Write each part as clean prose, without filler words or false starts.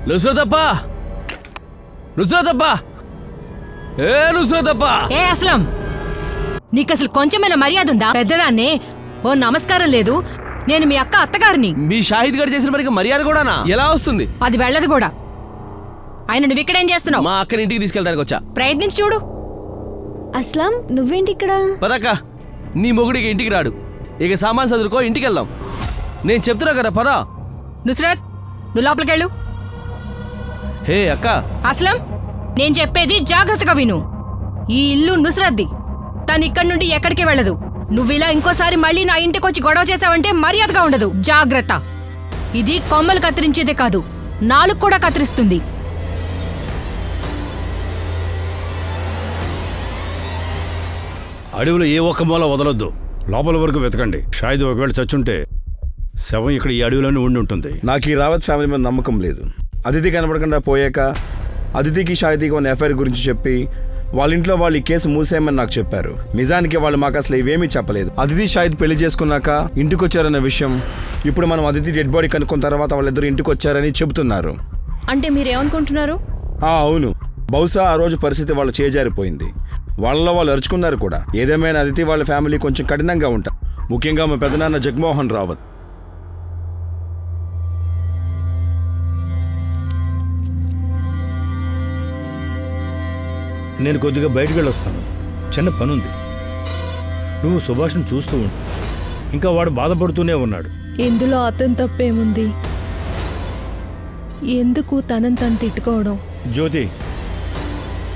నుస్రతప్పా నుస్రతప్పా నుస్రతప్పా ఏ అస్లం నీకు అసలు కొంచెమైనా మర్యాద ఉందా? పెద్దదాన్నే ఓ నమస్కారం లేదు. నేను మీ అక్క అత్తగారిని. మీ షాహిద్ గారు చేసిన మరికి మర్యాద కూడానా? ఎలా వస్తుంది? అది వెళ్ళదు కూడా. ఆయన నువ్వు ఇక్కడేం చేస్తున్నావు? మా అక్కని ఇంటికి తీసుకెళ్ళడానికి వచ్చా. ప్రయత్నించి చూడు. అస్లాం నువ్వేంటి ఇక్కడ? పదక్క, నీ మొగుడికి ఇంటికి రాడు. ఇక సామాన్ చదువుకో, ఇంటికి వెళ్దాం. నేను చెప్తున్నా కదా, పదా. నుస్రత్, నువ్వు లోపలికెళ్ళు. హే అక్క. అస్లం, నేను చెప్పేది జాగ్రత్తగా విను. ఈ ఇల్లు నుస్రత్ది. తను ఇక్కడి నుండి ఎక్కడికి వెళ్ళదు. నువ్వు ఇలా ఇంకోసారి మళ్ళీ నా ఇంటికి వచ్చి గొడవ చేసావంటే మర్యాదగా ఉండదు. జాగ్రత్త. ఇది కొమ్మలు కత్తిరించేదే కాదు, నాలుగు కూడా కత్తిరిస్తుంది. అడవిలో ఏ ఒక్క మూల వదలొద్దు. లోపల వరకు వెతకండి. షాహిద్ ఒకవేళ చచ్చుంటే శవం ఇక్కడ ఈ అడవిలోనే ఉండి ఉంటుంది. నాకు ఈ రావత్ ఫ్యామిలీ మీద నమ్మకం లేదు. అదితి కనపడకుండా పోయాక అదితికి షాహిదీకి ఉన్న ఎఫ్ఐఆర్ గురించి చెప్పి వాళ్ళ ఇంట్లో వాళ్ళు ఈ కేసు మూసేయమని నాకు చెప్పారు. నిజానికి వాళ్ళు మాకు అసలు ఇవేమీ చెప్పలేదు. అదితి షాహిద్ పెళ్లి చేసుకున్నాక ఇంటికి వచ్చారన్న విషయం ఇప్పుడు మనం అదితి డెడ్ బాడీ కనుక్కున్న తర్వాత వాళ్ళిద్దరు ఇంటికి వచ్చారని చెబుతున్నారు. అంటే మీరేమనుకుంటున్నారు? అవును, బహుశా ఆ రోజు పరిస్థితి వాళ్ళు చేజారిపోయింది. వాళ్ళలో వాళ్ళు అరుచుకున్నారు కూడా. ఏదేమైనా అదితి వాళ్ళ ఫ్యామిలీ కొంచెం కఠినంగా ఉంటారు, ముఖ్యంగా మా పెదనాన్న జగమోహన్ రావత్. నేను కొద్దిగా బయటకు వెళ్ళొస్తాను, చిన్న పనుంది. నువ్వు సుభాష్ని చూస్తూ ఉండు. ఇంకా వాడు బాధపడుతూనే ఉన్నాడు. ఇందులో అతని తప్పేముంది? ఎందుకు తనని తను తిట్టుకోవడం? జ్యోతి,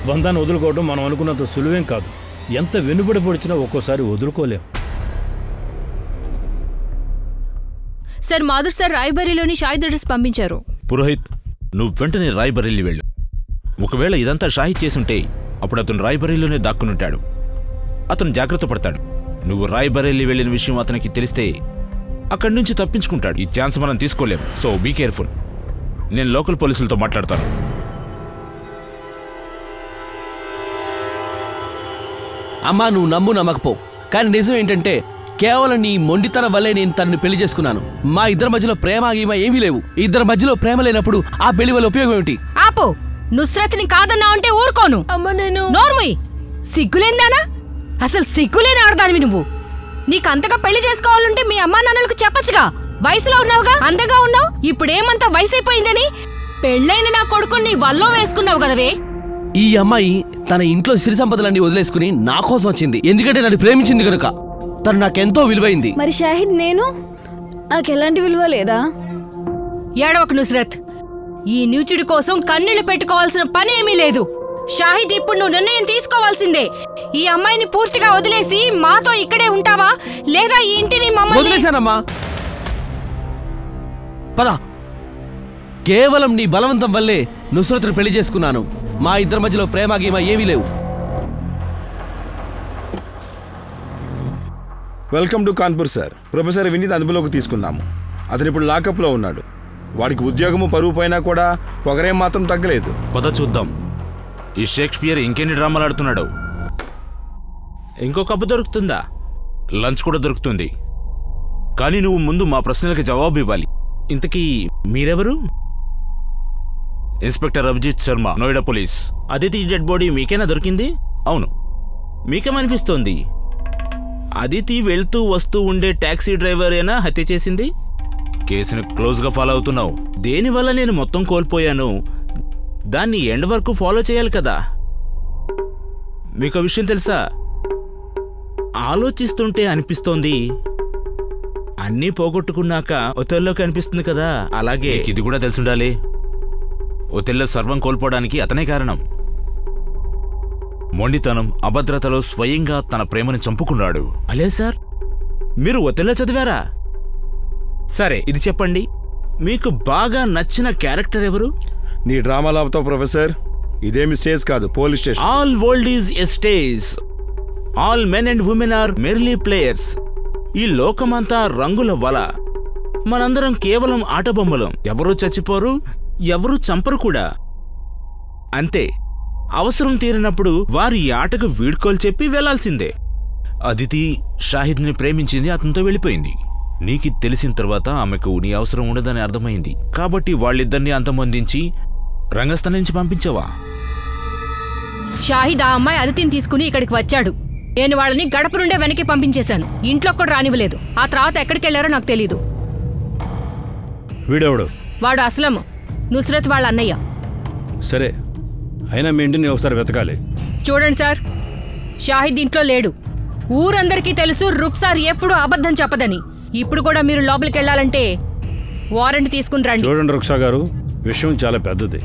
బంధాన్ని వదులుకోవడం మనం అనుకున్నంత సులువేం కాదు. ఎంత వెనుబడి పొడిచినా ఒక్కోసారి వదులుకోలేం. సార్, మాధుర్ సార్ రాయ్బరీలోని షాహిద్ అడ్రస్ పంపించారు. పురోహిత్, నువ్వు వెంటనే రాయ్బరేలీ వెళ్ళు. ఒకవేళ ఇదంతా షాహిద్ చేసుంటే అప్పుడు అతను రాయ్బరేలీలోనే దాక్కునుంటాడు. అతను జాగ్రత్త పడతాడు. నువ్వు రాయ్బరేలీ వెళ్ళిన విషయం అతనికి తెలిస్తే అక్కడి నుంచి తప్పించుకుంటాడు. ఈ ఛాన్స్ మనం తీసుకోలేం. So be careful. నేను లోకల్ పోలీసులతో మాట్లాడతాను. అమ్మా, నువ్వు నమ్ము నమ్మకపో, కానీ నిజం ఏంటంటే కేవలం నీ మొండితనం వల్లే నేను తనని పెళ్లి చేసుకున్నాను. మా ఇద్దరి మధ్యలో ప్రేమ గీమ ఏమీ లేవు. ఇద్దరి మధ్యలో ప్రేమ లేనప్పుడు ఆ పెళ్లి వల్ల ఉపయోగం ఏమిటి? ఆపో. నుస్రత్ని కాదన్నా అంటే ఊరుకోను. అమ్మ, నేను నోర్మయ్. సిగ్గులేందానా? అసలు సిగ్గులేని ఆడదానివి నువ్వు. నీకంతగా పెళ్లి చేసుకోవాలంటే మీ అమ్మా నాన్నలకు చెప్పచ్చుగా. వయసులో ఉన్నావుగా, అందంగా ఉన్నావు. ఇప్పుడేమంతా వయసు అయిపోయిందని పెళ్ళైన నా కొడుకుని వల్లో వేసుకున్నావు కదవే. ఈ అమ్మాయి తన ఇంట్లో సిరి సంపదలన్నీ వదిలేసుకుని నా కోసం వచ్చింది. ఎందుకంటే నన్ను ప్రేమించింది కనుక. తను నాకెంతో విలువైంది. మరి షాహిద్, నేను నాకెలాంటి విలువ లేదా? ఏడవకు నుస్రత్. ఈ నీచుడి కోసం కన్నీళ్లు పెట్టుకోవాల్సిన పని ఏమీ లేదు. షాహిద్, ఇప్పుడు నువ్వు నిర్ణయం తీసుకోవాల్సిందే. ఈ అమ్మాయిని పూర్తిగా వదిలేసి మాతో ఇక్కడే ఉంటావా, లేదా ఈ ఇంటిని మమ్మల్ని... వదిలేశానమ్మా, పద. కేవలం నీ బలవంతం వల్లే నుస్రత్ను పెళ్లి చేసుకున్నాను. మా ఇద్దరి మధ్యలో ప్రేమ గీమ ఏమీ లేవు. Welcome to Kanpur sir. Professor Vineet అదుపులోకి తీసుకున్నాము. అతను ఇప్పుడు లాకప్లో ఉన్నాడు. వాడికి ఉద్యోగము పరువు పోయినా కూడా పొగరేం మాత్రం తగ్గలేదు. పద చూద్దాం. ఈ షేక్స్పియర్ ఇంకెన్ని డ్రామాలు ఆడుతున్నాడు. ఇంకో కప్పు దొరుకుతుందా? లంచ్ కూడా దొరుకుతుంది. కానీ నువ్వు ముందు మా ప్రశ్నలకి జవాబు ఇవ్వాలి. ఇంతకీ మీరెవరు? Inspector Abhijit Sharma, Noida police. Aditi dead body మీకేనా దొరికింది? అవును. మీకేమనిపిస్తోంది? అదితి వెళ్తూ వస్తూ ఉండే టాక్సీ డ్రైవరేనా హత్య చేసింది? కేసుని క్లోజ్గా ఫాలో అవుతున్నావు. దేనివల్ల నేను మొత్తం కోల్పోయాను, దాన్ని ఎండ్ వరకు ఫాలో చేయాలి కదా. మీకు విషయం తెలుసా? ఆలోచిస్తుంటే అనిపిస్తోంది అన్నీ పోగొట్టుకున్నాక ఒతెల్లోకి అనిపిస్తుంది కదా, అలాగే ఇది కూడా తెలుసుండాలి. ఒతెల్లో సర్వం కోల్పోవడానికి అతనే కారణం. మొండితనం, అభద్రతలో స్వయంగా తన ప్రేమను చంపుకున్నాడు. అలే సార్, మీరు ఒతెల్లో చదివారా? సరే, ఇది చెప్పండి, మీకు బాగా నచ్చిన క్యారెక్టర్ ఎవరు? నీ డ్రామా లాభతో ప్రొఫెసర్, ఇదేమి స్టేజ్ కాదు, police station. All world is a stage. All men and women are merely players. ఈ లోకమంతా రంగుల వల. మనందరం కేవలం ఆటబొమ్మలం. ఎవరూ చచ్చిపోరు, ఎవరూ చంపరు కూడా. అంతే. అవసరం తీరినప్పుడు వారి ఆటకు వీడ్కోలు చెప్పి వెళ్లాల్సిందే. అదితి షాహిద్ని ప్రేమించింది, అతనితో వెళ్ళిపోయింది. నీకు తెలిసిన తర్వాత ఆమెకు నీ అవసరం ఉండదని అర్థమైంది. కాబట్టి వాళ్ళిద్దరిని అంతమొందించి రంగస్థలం నుంచి పంపించావా? షాహిద్ ఆ అమ్మాయి అదితిని తీసుకుని ఇక్కడికి వచ్చాడు. నేను వాళ్ళని గడప నుండే వెనక్కి పంపించేశాను. ఇంట్లో కూడా రానివ్వలేదు. ఆ తర్వాత ఎక్కడికి వెళ్లారో నాకు తెలీదు. వీడెవడు? వాడు అస్లం, నుస్రత్ వాళ్ళ అన్నయ్య. సరే, అయినా మీ ఇంటిని ఒకసారి వెతకాలి. చూడండి సార్, షాహిద్ ఇంట్లో లేడు. ఊరందరికీ తెలుసు రుక్సార్ ఎప్పుడు అబద్ధం చెప్పదని. ఇప్పుడు కూడా మీరు లోపలికి వెళ్ళాలంటే వారెంట్ తీసుకుని రండి. చూడండి రుక్సా గారు, విషయం చాలా పెద్దది.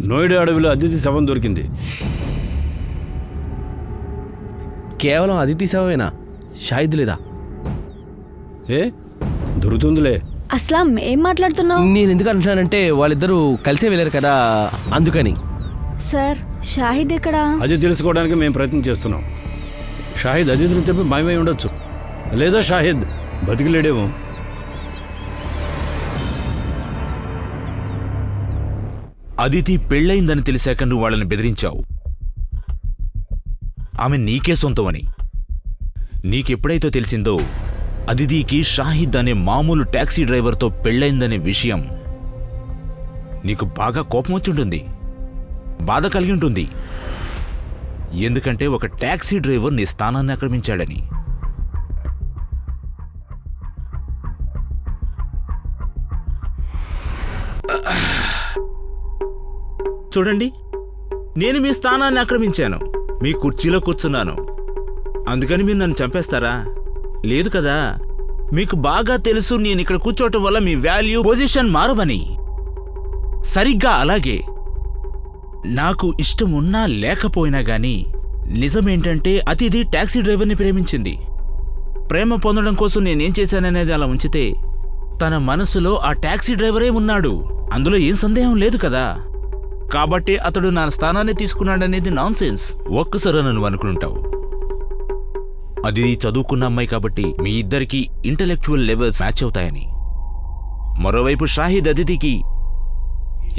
నోయిడా అడవిలో అతిథి శవం దొరికింది. కేవలం అదితి శవమేనా? షాహిద్ లేదా? ఏ దొరుకుతుందిలే. అస్లాం ఏం మాట్లాడుతున్నావు? నేను ఎందుకు అంటున్నానంటే వాళ్ళిద్దరూ కలిసే వెళ్ళారు కదా, అందుకని. సార్, షాహిద్ ఎక్కడా? అది తెలుసుకోవడానికి మేము ప్రయత్నం చేస్తున్నాం. షాహిద్ అతిథిని చెప్పి మాయమై ఉండొచ్చు, లేదా షాహిద్ బతికిలేడేమో. అదితి పెళ్ళయిందని తెలిసాక నువ్వు వాళ్ళని బెదిరించావు. ఆమె నీకే సొంతమని. నీకెప్పుడైతే తెలిసిందో అదితికి షాహిద్ అనే మామూలు టాక్సీ డ్రైవర్తో పెళ్ళయిందనే విషయం, నీకు బాగా కోపం వచ్చుంటుంది, బాధ కలిగి ఉంటుంది. ఎందుకంటే ఒక టాక్సీ డ్రైవర్ నీ స్థానాన్ని ఆక్రమించాడని. చూడండి, నేను మీ స్థానాన్ని ఆక్రమించాను, మీ కుర్చీలో కూర్చున్నాను. అందుకని మీరు నన్ను చంపేస్తారా? లేదు కదా. మీకు బాగా తెలుసు నేను ఇక్కడ కూర్చోవటం వల్ల మీ వాల్యూ, పొజిషన్ మారవని. సరిగ్గా అలాగే నాకు ఇష్టం ఉన్నా లేకపోయినా గానీ నిజమేంటంటే అతిథి టాక్సీ డ్రైవర్ని ప్రేమించింది. ప్రేమ పొందడం కోసం నేనేం చేశాననేది అలా ఉంచితే తన మనసులో ఆ టాక్సీ డ్రైవరే ఉన్నాడు. అందులో ఏం సందేహం లేదు కదా. కాబట్టి అతడు నా స్థానాన్ని తీసుకున్నాడనేది నాన్ సెన్స్. ఒక్కసారి నన్ను అనుకుంటావు. అది చదువుకున్న అమ్మాయి కాబట్టి మీ ఇద్దరికి ఇంటలెక్చువల్ లెవెల్స్ మ్యాచ్ అవుతాయని. మరోవైపు షాహిద్ అదితికి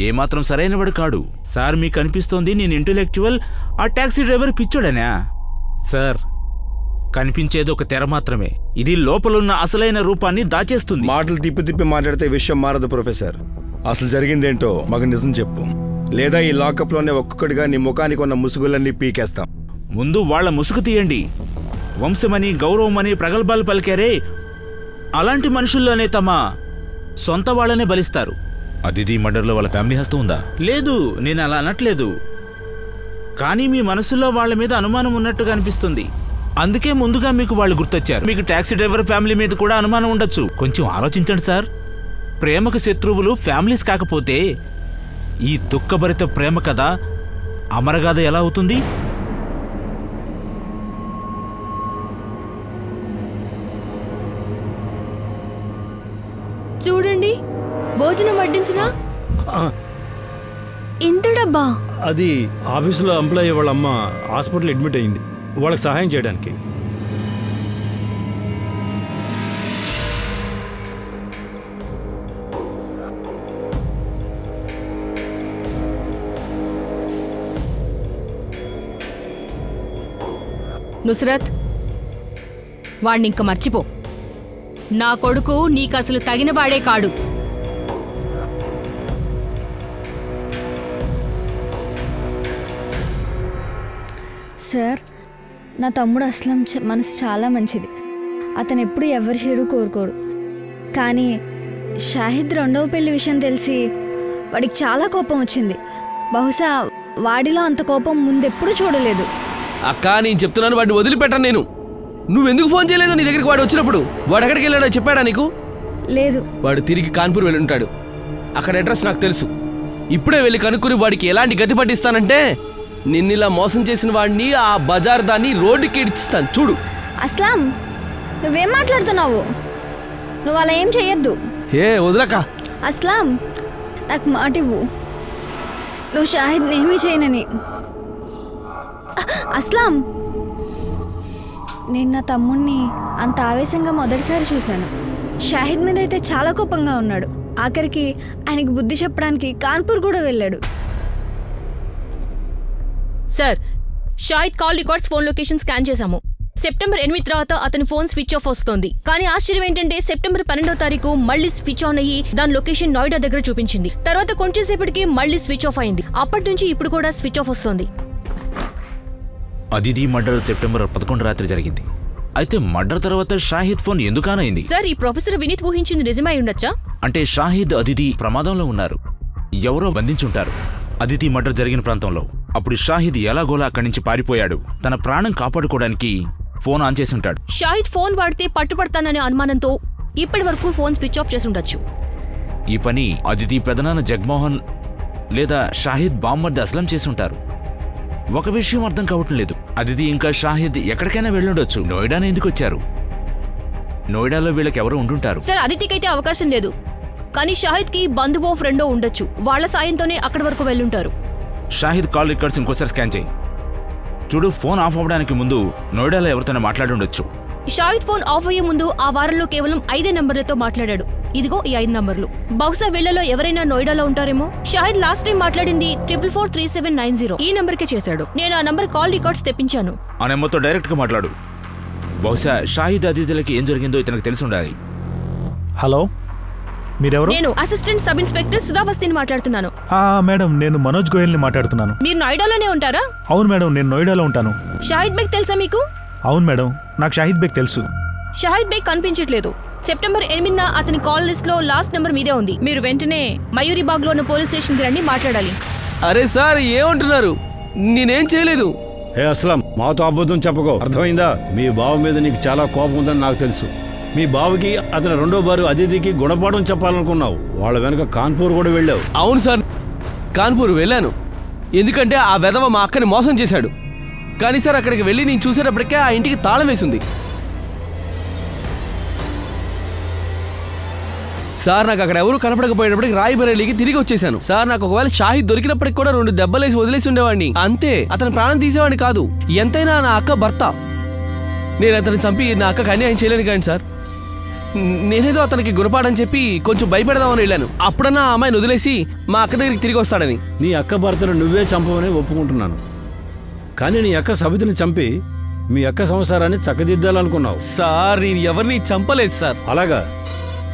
ఏమాత్రం సరైనవాడు కాడు. సార్, మీకు అనిపిస్తోంది నేను ఇంటలెక్చువల్, ఆ టాక్సీ డ్రైవర్ పిచ్చోడనా? సార్, కనిపించేది ఒక తెర మాత్రమే. ఇది లోపలున్న అసలైన రూపాన్ని దాచేస్తుంది. మాటలు తిప్పి తిప్పి మాట్లాడితే విషయం మారదు ప్రొఫెసర్. అసలు జరిగిందేంటో మాకు నిజం చెప్పు, లేదా ఈ లాకప్లోనే ఒక్కొక్కడిగా నీ ముఖానికి ఉన్న ముసుగులన్నీ పీకేస్తాం. ముందు వాళ్ల ముసుగు తీయండి. వంశమని, గౌరవమని ప్రగల్భాలు పలికారే, అలాంటి మనుషుల్లోనే తమ సొంత వాళ్ళనే బలిస్తారు. అదితి మర్డర్లో వాళ్ళ ఫ్యామిలీ హస్తం ఉందా? లేదు, నేను అలా అనట్లేదు. కానీ మీ మనసులో వాళ్ళ మీద అనుమానం ఉన్నట్టుగా అనిపిస్తుంది. అందుకే ముందుగా మీకు వాళ్ళు గుర్తొచ్చారు. మీకు టాక్సీ డ్రైవర్ ఫ్యామిలీ మీద కూడా అనుమానం ఉండొచ్చు. కొంచెం ఆలోచించండి సార్. ప్రేమకు శత్రువులు ఫ్యామిలీస్ కాకపోతే ఈ దుఃఖభరిత ప్రేమ కథ అమరగాథ ఎలా అవుతుంది? చూడండి, భోజనం వడ్డించిన ఇంత డబ్బా. అది ఆఫీసులో ఎంప్లాయీ వాళ్ళ అమ్మ హాస్పిటల్ అడ్మిట్ అయింది, వాళ్ళకి సహాయం చేయడానికి. నుస్రత్, వాణ్ణి ఇంక మర్చిపో. నా కొడుకు నీకసలు తగినవాడే కాడు. సార్, నా తమ్ముడు అస్లం మనసు చాలా మంచిది. అతను ఎప్పుడు ఎవరి చెడు కోరుకోడు. కానీ షాహిద్ రెండవ పెళ్లి విషయం తెలిసి వాడికి చాలా కోపం వచ్చింది. బహుశా వాడిలో అంత కోపం ముందెప్పుడు చూడలేదు. అక్క, నేను చెప్తున్నాను, వాడిని వదిలిపెట్టాను నేను. నువ్వెందుకు ఫోన్ చేయలేదు? నీ దగ్గరికి వాడు వచ్చినప్పుడు వాడు ఎక్కడికి వెళ్ళాడో చెప్పాడా నీకు? లేదు. వాడు తిరిగి కాన్పూర్ వెళ్ళి ఉంటాడు. అక్కడ అడ్రస్ నాకు తెలుసు. ఇప్పుడే వెళ్ళి కనుక్కుని వాడికి ఎలాంటి గతి పట్టిస్తానంటే నిన్నిలా మోసం చేసిన వాడిని, ఆ బజార్ దాన్ని రోడ్డుకి ఇడిచిస్తాను చూడు. అస్లాం, నువ్వేం మాట్లాడుతున్నావు? నువ్వు అలా ఏం చెయ్యొద్దు. ఏ వదలక. అస్లాం, నాకు మాట ఇవ్వు, నువ్వు షాహిద్ ఏమీ చేయనని. అస్లాం, నేను నా తమ్ముణ్ణి అంత ఆవేశంగా మొదటిసారి చూశాను. షాహిద్ మీద అయితే చాలా కోపంగా ఉన్నాడు. ఆఖరికి ఆయనకి బుద్ధి చెప్పడానికి కాన్పూర్ కూడా వెళ్ళాడు. Sir, Shahid call records, phone location scan చేశాము. సెప్టెంబర్ 8 తర్వాత అతని ఫోన్ స్విచ్ ఆఫ్ వస్తోంది. కానీ ఆశ్చర్యం ఏంటంటే సెప్టెంబర్ 12వ తారీఖు మళ్ళీ స్విచ్ ఆన్ అయ్యి దాని లొకేషన్ నోయిడా దగ్గర చూపించింది. తర్వాత కొంచెం సేపటికి మళ్ళీ స్విచ్ ఆఫ్ అయింది. అప్పటి నుంచి ఇప్పుడు కూడా స్విచ్ ఆఫ్ వస్తోంది. అదితి మర్డర్ సెప్టెంబర్ 11 రాత్రి జరిగింది. అయితే మర్డర్ తర్వాత షాహిద్ ఫోన్ ఎందుకు ఆన్ అయింది? సార్, ఈ ప్రొఫెసర్ వినీత్ ఊహించింది నిజమై ఉండొచ్చా? అంటే షాహిద్ అదితి ప్రమాదంలో ఉన్నారు, ఎవరో బంధించుంటారు అదితి మర్డర్ జరిగిన ప్రాంతంలో. అప్పుడు షాహిద్ ఎలాగోలా అక్కడి నుంచి పారిపోయాడు. తన ప్రాణం కాపాడుకోవడానికి ఫోన్ ఆన్ చేసి ఉంటాడు. షాహిద్ ఫోన్ వాడితే పట్టుపడతాననే అనుమానంతో ఇప్పటి వరకు ఫోన్ స్విచ్ ఆఫ్ చేసి ఉండొచ్చు. ఈ పని అదితి పెదనాన్న జగ్మోహన్ లేదా షాహిద్ బామ్మర్ది అస్లం చేసి ఉంటారు. ఒక విషయం అర్థం కావటం లేదు, అదితి ఇంకా షాహిద్ ఎక్కడికైనా వెళ్ళుండొచ్చు, నోయిడానే ఎందుకు వచ్చారు? నోయిడాలో వీళ్ళకి ఎవరో ఉండుంటారు. సార్, అదితికైతే అవకాశం లేదు, కానీ షాహిద్ కి బంధువో ఫ్రెండో ఉండొచ్చు. వాళ్ళ సాయంతోనే అక్కడి వరకు వెళ్ళుంటారు. షాహిద్ కాల్ రికార్డ్స్ ఇంకోసారి స్కాన్ చేయి. చూడు, ఫోన్ ఆఫ్ అవ్వడానికి ముందు నోయిడాలో ఎవరితోనే మాట్లాడుండొచ్చు. షాహిద్ ఫోన్ ఆఫ్ అయ్యే ముందు ఆ వారంలో కేవలం 5 నంబర్లతో మాట్లాడాడు. ఇదిగో ఈ 5 నంబర్లు. బహుశా వీళ్లలో ఎవరైనా నోయిడాలో ఉంటారేమో. షాహిద్ లాస్ట్ టైం మాట్లాడింది 443790. ఈ నంబర్కే చేశాడు. నేను ఆ నంబర్ కాల్ రికార్డ్స్ తెప్పించాను. ఆ నెంబర్తో డైరెక్ట్ గా మాట్లాడు. బహుశా షాహిద్ అదితిలకి ఏం జరిగిందో ఇతనికి తెలిసి ఉండాలి. హలో, మీరెవరు? నేను అసిస్టెంట్ సబ్ ఇన్స్పెక్టర్ సుధావస్తిని మాట్లాడుతున్నాను. మేడం, నేను మనోజ్ గోయల్ని మాట్లాడుతున్నాను. మీరు నోయిడాలోనే ఉంటారా? అవును మేడం, నేను నోయిడాలో ఉంటాను. షాహిద్ బేగ్ తెలుసా మీకు? అవును మేడం, నాకు షాహిద్ బేగ్ తెలుసు. షాహిద్ బేగ్ కనిపించట్లేదు. సెప్టెంబర్ 8న అతని కాల్ లిస్ట్ లో లాస్ట్ నెంబర్ మీదే ఉంది. మీరు వెంటనే మయూరిబాగ్ లో ఉన్న పోలీస్ స్టేషన్ కి రండి, మాట్లాడాలి. అరే సార్, ఏమంటున్నారు? నేనేం చేయలేదు. హే అస్లం, మాతో అబద్ధం చెప్పకో, అర్థమైందా? మీ బావ మీద నీకు చాలా కోపం ఉందని నాకు తెలుసు. మీ బావకి అతని రెండో భార్య అదితికి గుణపాఠం చెప్పాలనుకున్నావు. వాళ్ళ వెనక కాన్పూర్ కూడా వెళ్ళావు. అవును సార్, కాన్పూర్ వెళ్ళాను. ఎందుకంటే ఆ వెధవ మా అక్కని మోసం చేశాడు. కానీ సార్, అక్కడికి వెళ్ళి నేను చూసేటప్పటికే ఆ ఇంటికి తాళం వేసింది. సార్, నాకు అక్కడ ఎవరు కనపడకపోయేటప్పటికి రాయ్బరేలీకి తిరిగి వచ్చేసాను. సార్, నాకు ఒకవేళ షాహిద్ దొరికినప్పటికి కూడా 2 దెబ్బలేసి వదిలేసి ఉండేవాడిని అంతే. అతని ప్రాణం తీసేవాడిని కాదు. ఎంతైనా నా అక్క భర్త. నేను అతన్ని చంపి నా అక్కకి అన్యాయం చేయలేను కానీ సార్, నేనేదో అతనికి గుణపాడని చెప్పి కొంచెం భయపెడదామని వెళ్ళాను. అప్పుడన్నా ఆ అమ్మాయిని వదిలేసి మా అక్క దగ్గరికి తిరిగి వస్తాడని. నీ అక్క భర్తను నువ్వే చంపవని ఒప్పుకుంటున్నాను. కానీ నీ అక్క సబితిని చంపి మీ అక్క సంసారాన్ని చక్కదిద్దాలనుకున్నావు. సార్, నేను ఎవరిని చంపలేదు సార్. అలాగా?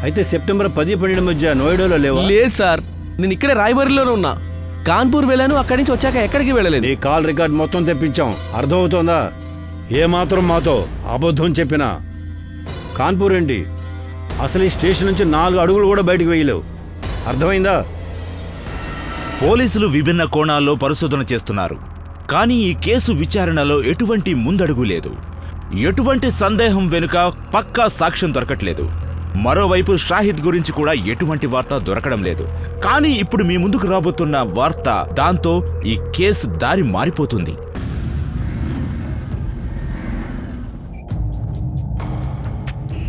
అయితే సెప్టెంబర్ 10-12 మధ్య నోయిడాలో లేవా? లేదు సార్, నేను ఇక్కడే రాయ్బరేలీలోనే ఉన్నా. కాన్పూర్ వెళ్ళాను, అక్కడి నుంచి వచ్చాక ఎక్కడికి వెళ్ళలేదు. నీ కాల్ రికార్డ్ మొత్తం తెప్పించాం, అర్థమవుతోందా? ఏమాత్రం మాతో అబద్ధం చెప్పినా కాన్పూర్ ఏంటి, అసలు ఈ స్టేషన్ నుంచి 4 అడుగులు కూడా బయటకు వేయలేవు, అర్థమైందా? పోలీసులు విభిన్న కోణాల్లో పరిశోధన చేస్తున్నారు, కానీ ఈ కేసు విచారణలో ఎటువంటి ముందడుగు లేదు. ఎటువంటి సందేహం వెనుక పక్కా సాక్ష్యం దొరకట్లేదు. మరోవైపు షాహిద్ గురించి కూడా ఎటువంటి వార్త దొరకడం లేదు. కానీ ఇప్పుడు మీ ముందుకు రాబోతున్న వార్త, దాంతో ఈ కేసు దారి మారిపోతుంది.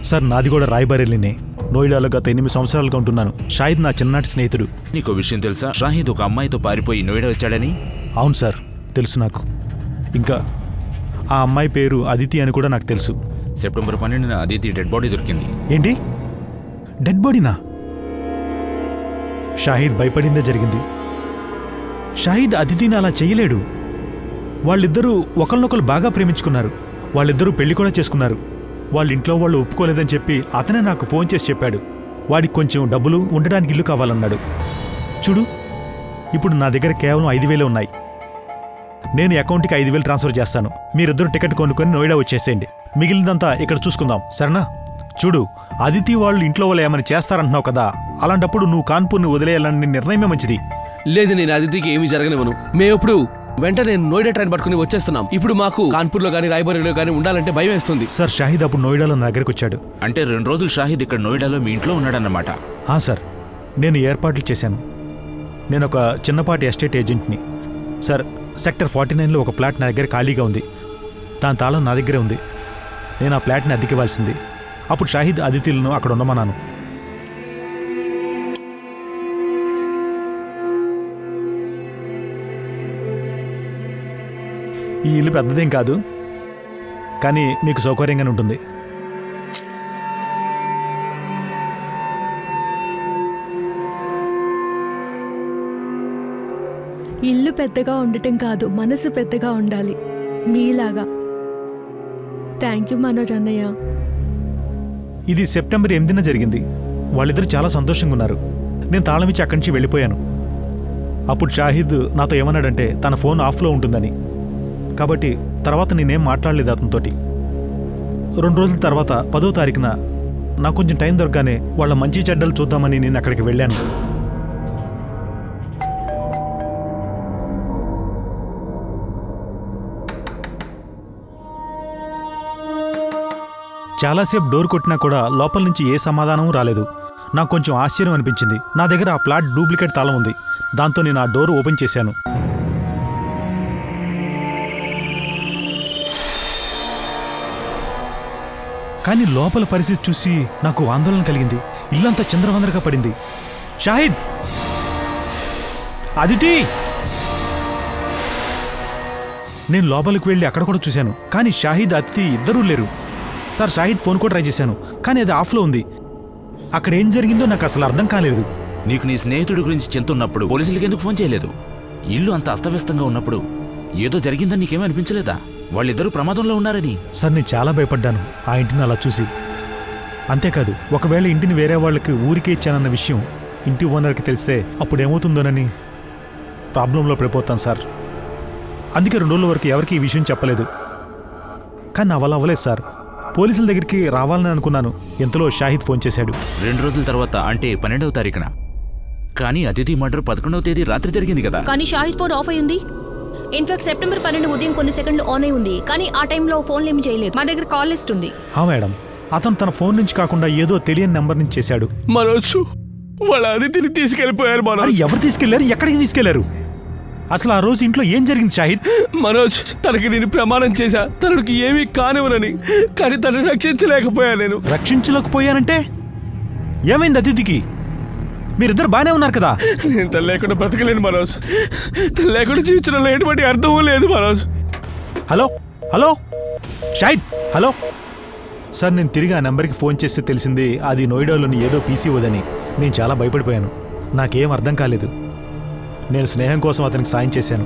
సార్, నాది కూడా రాయ్బరేలీనే. నోయిడాలో గత 8 సంవత్సరాలుగా ఉంటున్నాను. షాహిద్ నా చిన్ననాటి స్నేహితుడు. నీకో విషయం తెలుసా? షాహిద్ ఒక అమ్మాయితో పారిపోయి నోయిడా వచ్చాడని. అవును సార్, తెలుసు నాకు. ఇంకా ఆ అమ్మాయి పేరు అదితి అని కూడా నాకు తెలుసు. సెప్టెంబర్ 12న అదితి డెడ్ బాడీ దొరికింది. ఏంటి, డెడ్ బాడీనా? షాహిద్ భయపడిందే జరిగింది. షాహిద్ అదితిని అలా చేయలేడు. వాళ్ళిద్దరూ ఒకరినొకరు బాగా ప్రేమించుకున్నారు. వాళ్ళిద్దరూ పెళ్లి కూడా చేసుకున్నారు. వాళ్ళ ఇంట్లో వాళ్ళు ఒప్పుకోలేదని చెప్పి అతనే నాకు ఫోన్ చేసి చెప్పాడు. వాడికి కొంచెం డబ్బులు, ఉండడానికి ఇల్లు కావాలన్నాడు. చూడు, ఇప్పుడు నా దగ్గర కేవలం 5,000 ఉన్నాయి. నేను అకౌంట్కి 5,000 ట్రాన్స్ఫర్ చేస్తాను. మీరిద్దరు టికెట్ కొనుక్కొని నోయిడా వచ్చేసేయండి. మిగిలిందంతా ఇక్కడ చూసుకుందాం, సరేనా? చూడు, అదితి వాళ్ళు ఇంట్లో వాళ్ళు ఏమని చేస్తారంటున్నావు కదా, అలాంటప్పుడు నువ్వు కాన్పూర్ని వదిలేయాలని నిర్ణయమే మంచిది. లేదు, నేను అదితికి ఏమీ జరగనివ్వను. మేమిప్పుడు వెంటనే నోయిడా ట్రైన్ పట్టుకుని వచ్చేస్తున్నాం. ఇప్పుడు మాకు కాన్పూర్లో కానీ రాయ్బరేలీలో కానీ ఉండాలంటే భయం వేస్తుంది. సార్, షాహిద్ అప్పుడు నోయిడాలో నా దగ్గరికి వచ్చాడు. అంటే 2 రోజులు షాహిద్ ఇక్కడ నోయిడాలో మీ ఇంట్లో ఉన్నాడన్నమాట? సార్, నేను ఏర్పాట్లు చేశాను. నేను ఒక చిన్నపాటి ఎస్టేట్ ఏజెంట్ని. సార్, సెక్టర్ 49లో ఒక ప్లాట్ నా దగ్గర ఖాళీగా ఉంది. దాని తాళం నా దగ్గరే ఉంది. నేను ఆ ప్లాట్ని అద్దెకివ్వాల్సింది. అప్పుడు షాహిద్ అదితిలను అక్కడ ఉండమన్నాను. ఈ ఇల్లు పెద్దదేం కాదు, కానీ మీకు సౌకర్యంగానే ఉంటుంది. ఇల్లు పెద్దగా ఉండటం కాదు, మనసు పెద్దగా ఉండాలి మీలాగా. థ్యాంక్ యూ మనోజ్ అన్నయ్య. ఇది సెప్టెంబర్ 8న జరిగింది. వాళ్ళిద్దరు చాలా సంతోషంగా ఉన్నారు. నేను తాళం ఇచ్చి అక్కడి నుంచి వెళ్ళిపోయాను. అప్పుడు షాహిద్ నాతో ఏమన్నాడంటే తన ఫోన్ ఆఫ్లో ఉంటుందని. కాబట్టి తర్వాత నేనేం మాట్లాడలేదు అతనితోటి. 2 రోజుల తర్వాత 10వ తారీఖున నాకు కొంచెం టైం దొరకగానే వాళ్ళ మంచి చెడ్డలు చూద్దామని నేను అక్కడికి వెళ్ళాను. చాలాసేపు డోర్ కొట్టినా కూడా లోపల నుంచి ఏ సమాధానం రాలేదు. నాకు కొంచెం ఆశ్చర్యం అనిపించింది. నా దగ్గర ఆ ఫ్లాట్ డూప్లికేట్ తాళం ఉంది. దాంతో నేను ఆ డోర్ ఓపెన్ చేశాను. కానీ లోపల పరిస్థితి చూసి నాకు ఆందోళన కలిగింది. ఇల్లంతా చిందరవందరగా పడింది. షాహిద్, అదితి! నేను లోపలికి వెళ్ళి అక్కడ కూడా చూశాను. కానీ షాహిద్, అదితి ఇద్దరూ లేరు. సార్, షాహిద్ ఫోన్ కూడా ట్రై చేశాను, కానీ అది ఆఫ్లో ఉంది. అక్కడ ఏం జరిగిందో నాకు అసలు అర్థం కాలేదు. నీకు నీ స్నేహితుడి గురించి చింతున్నప్పుడు పోలీసులకి ఎందుకు ఫోన్ చేయలేదు? ఇల్లు అంత అస్తవ్యస్తంగా ఉన్నప్పుడు ఏదో జరిగిందని నీకేమీ అనిపించలేదా? వాళ్ళిద్దరూ ప్రమాదంలో ఉన్నారని. సార్, నేను చాలా భయపడ్డాను ఆ ఇంటిని అలా చూసి. అంతేకాదు, ఒకవేళ ఇంటిని వేరే వాళ్ళకి ఊరికే ఇచ్చానన్న విషయం ఇంటి ఓనర్కి తెలిస్తే అప్పుడు ఏమవుతుందోనని ప్రాబ్లంలో పడిపోతాను సార్. అందుకే 2 రోజుల వరకు ఎవరికి ఈ విషయం చెప్పలేదు. కానీ నా వల్ల అవ్వలేదు సార్. పోలీసుల దగ్గరికి రావాలని అనుకున్నాను. ఎంతలో షాహిద్ ఫోన్ చేశాడు. 2 రోజుల తర్వాత, అంటే 12వ తారీఖున. కానీ అతిథి మర్డర్ 11వ తేదీ రాత్రి జరిగింది కదా. కానీ షాహిద్ ఫోన్ ఆఫ్ అయి ఉంది. ఇన్ఫాక్ట్ సెప్టెంబర్ 12 ఉదయం కొన్ని సెకండ్లు ఆన్ అయి ఉంది. కానీ ఆ టైంలో ఫోన్లు ఏమి చేయలేదు. మా దగ్గర కాల్ లిస్ట్ ఉంది. మేడం, అతను తన ఫోన్ నుంచి కాకుండా ఏదో తెలియని నెంబర్ నుంచి చేశాడు. మనోజ్, వాళ్ళ అదితిని తీసుకెళ్లిపోయారు. మరి ఎవరు తీసుకెళ్లారు? ఎక్కడికి తీసుకెళ్లారు? అసలు ఆ రోజు ఇంట్లో ఏం జరిగింది షాహిద్? మనోజ్, తనకి నేను ప్రమాణం చేశా తనకి ఏమీ కానివ్వనని. కానీ తనని రక్షించలేకపోయా. నేను రక్షించలేకపోయానంటే ఏమైంది అతిథికి? మీరిద్దరు బాగానే ఉన్నారు కదా? నేను తను లేకుండా బ్రతకలేను మనోజ్. తను లేకుండా జీవించడంలో ఎటువంటి అర్థమూ లేదు Manoj. Hello hello Shahid, hello sir. నేను తిరిగి ఆ నెంబర్కి ఫోన్ చేస్తే తెలిసింది అది నోయిడాలోని ఏదో పీసీ వదని. నేను చాలా భయపడిపోయాను. నాకేం అర్థం కాలేదు. నేను స్నేహం కోసం అతనికి సాయం చేశాను.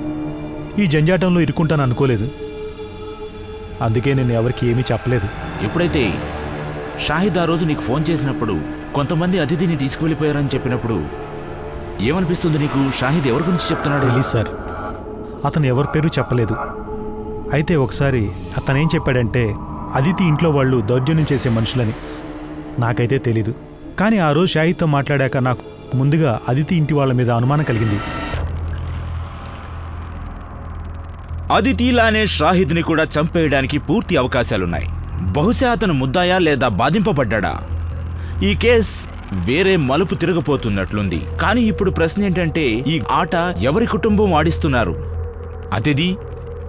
ఈ జంజాటంలో ఇరుక్కుంటాను అనుకోలేదు. అందుకే నేను ఎవరికి ఏమీ చెప్పలేదు. ఎప్పుడైతే షాహిద్ ఆ రోజు నీకు ఫోన్ చేసినప్పుడు కొంతమంది అతిథిని తీసుకువెళ్ళిపోయారని చెప్పినప్పుడు ఏమనిపిస్తుంది నీకు? షాహిద్ ఎవరి గురించి చెప్తున్నాడు? తెలీదు సార్. అతను ఎవరి పేరు చెప్పలేదు. అయితే ఒకసారి అతనేం చెప్పాడంటే అదితి ఇంట్లో వాళ్ళు దౌర్జన్యం చేసే మనుషులని. నాకైతే తెలీదు. కానీ ఆ రోజు షాహిద్తో మాట్లాడాక నాకు ముందుగా అదితి ఇంటి వాళ్ళ మీద అనుమానం కలిగింది. అదితిలానే షాహిద్ని కూడా చంపేయడానికి పూర్తి అవకాశాలున్నాయి. బహుశా అతను ముద్దాయా లేదా బాధింపబడ్డా? ఈ కేస్ వేరే మలుపు తిరగపోతున్నట్లుంది. కానీ ఇప్పుడు ప్రశ్న ఏంటంటే, ఈ ఆట ఎవరి కుటుంబం ఆడిస్తున్నారు? అతిథి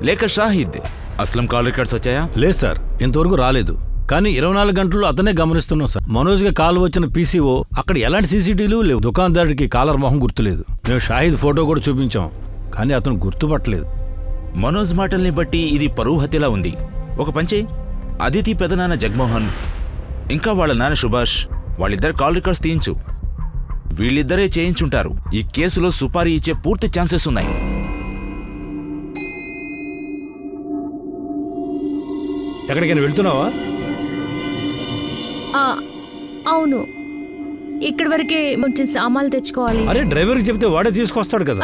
లేక షాహిద్? అస్లం కాల్ రికార్డ్స్ వచ్చాయా? లేదు సార్, ఇంతవరకు రాలేదు. కానీ 24 గంటల్లో అతనే గమనిస్తున్నాం సార్. మనోజ్గా కాల్ వచ్చిన పీసీఓ అక్కడ ఎలాంటి సీసీటీవీలు లేవు. దుకాణదారుడికి కాలర్ మొహం గుర్తులేదు. మేము షాహిద్ ఫోటో కూడా చూపించాం, కానీ అతను గుర్తుపట్టలేదు. మనోజ్ మాటల్ని బట్టి ఇది పరువు హత్యలా ఉంది. ఒక పంచే, అదితి పెదనాన్న జగ్మోహన్ ఇంకా వాళ్ళ నాన్న సుభాష్ వాళ్ళిద్దరు కాల్ రికార్డ్స్ తీయించు. వీళ్ళిద్దరే చేయించుంటారు. ఈ కేసులో సుపారీ ఇచ్చే పూర్తి ఛాన్సెస్ ఉన్నాయి. ఎక్కడికైనా వెళ్తున్నావా? అవును, ఇక్కడి వరకే కొంచెం సామాన్లు తెచ్చుకోవాలి. అరే, డ్రైవర్కి చెప్తే వాడే తీసుకొస్తాడు కదా.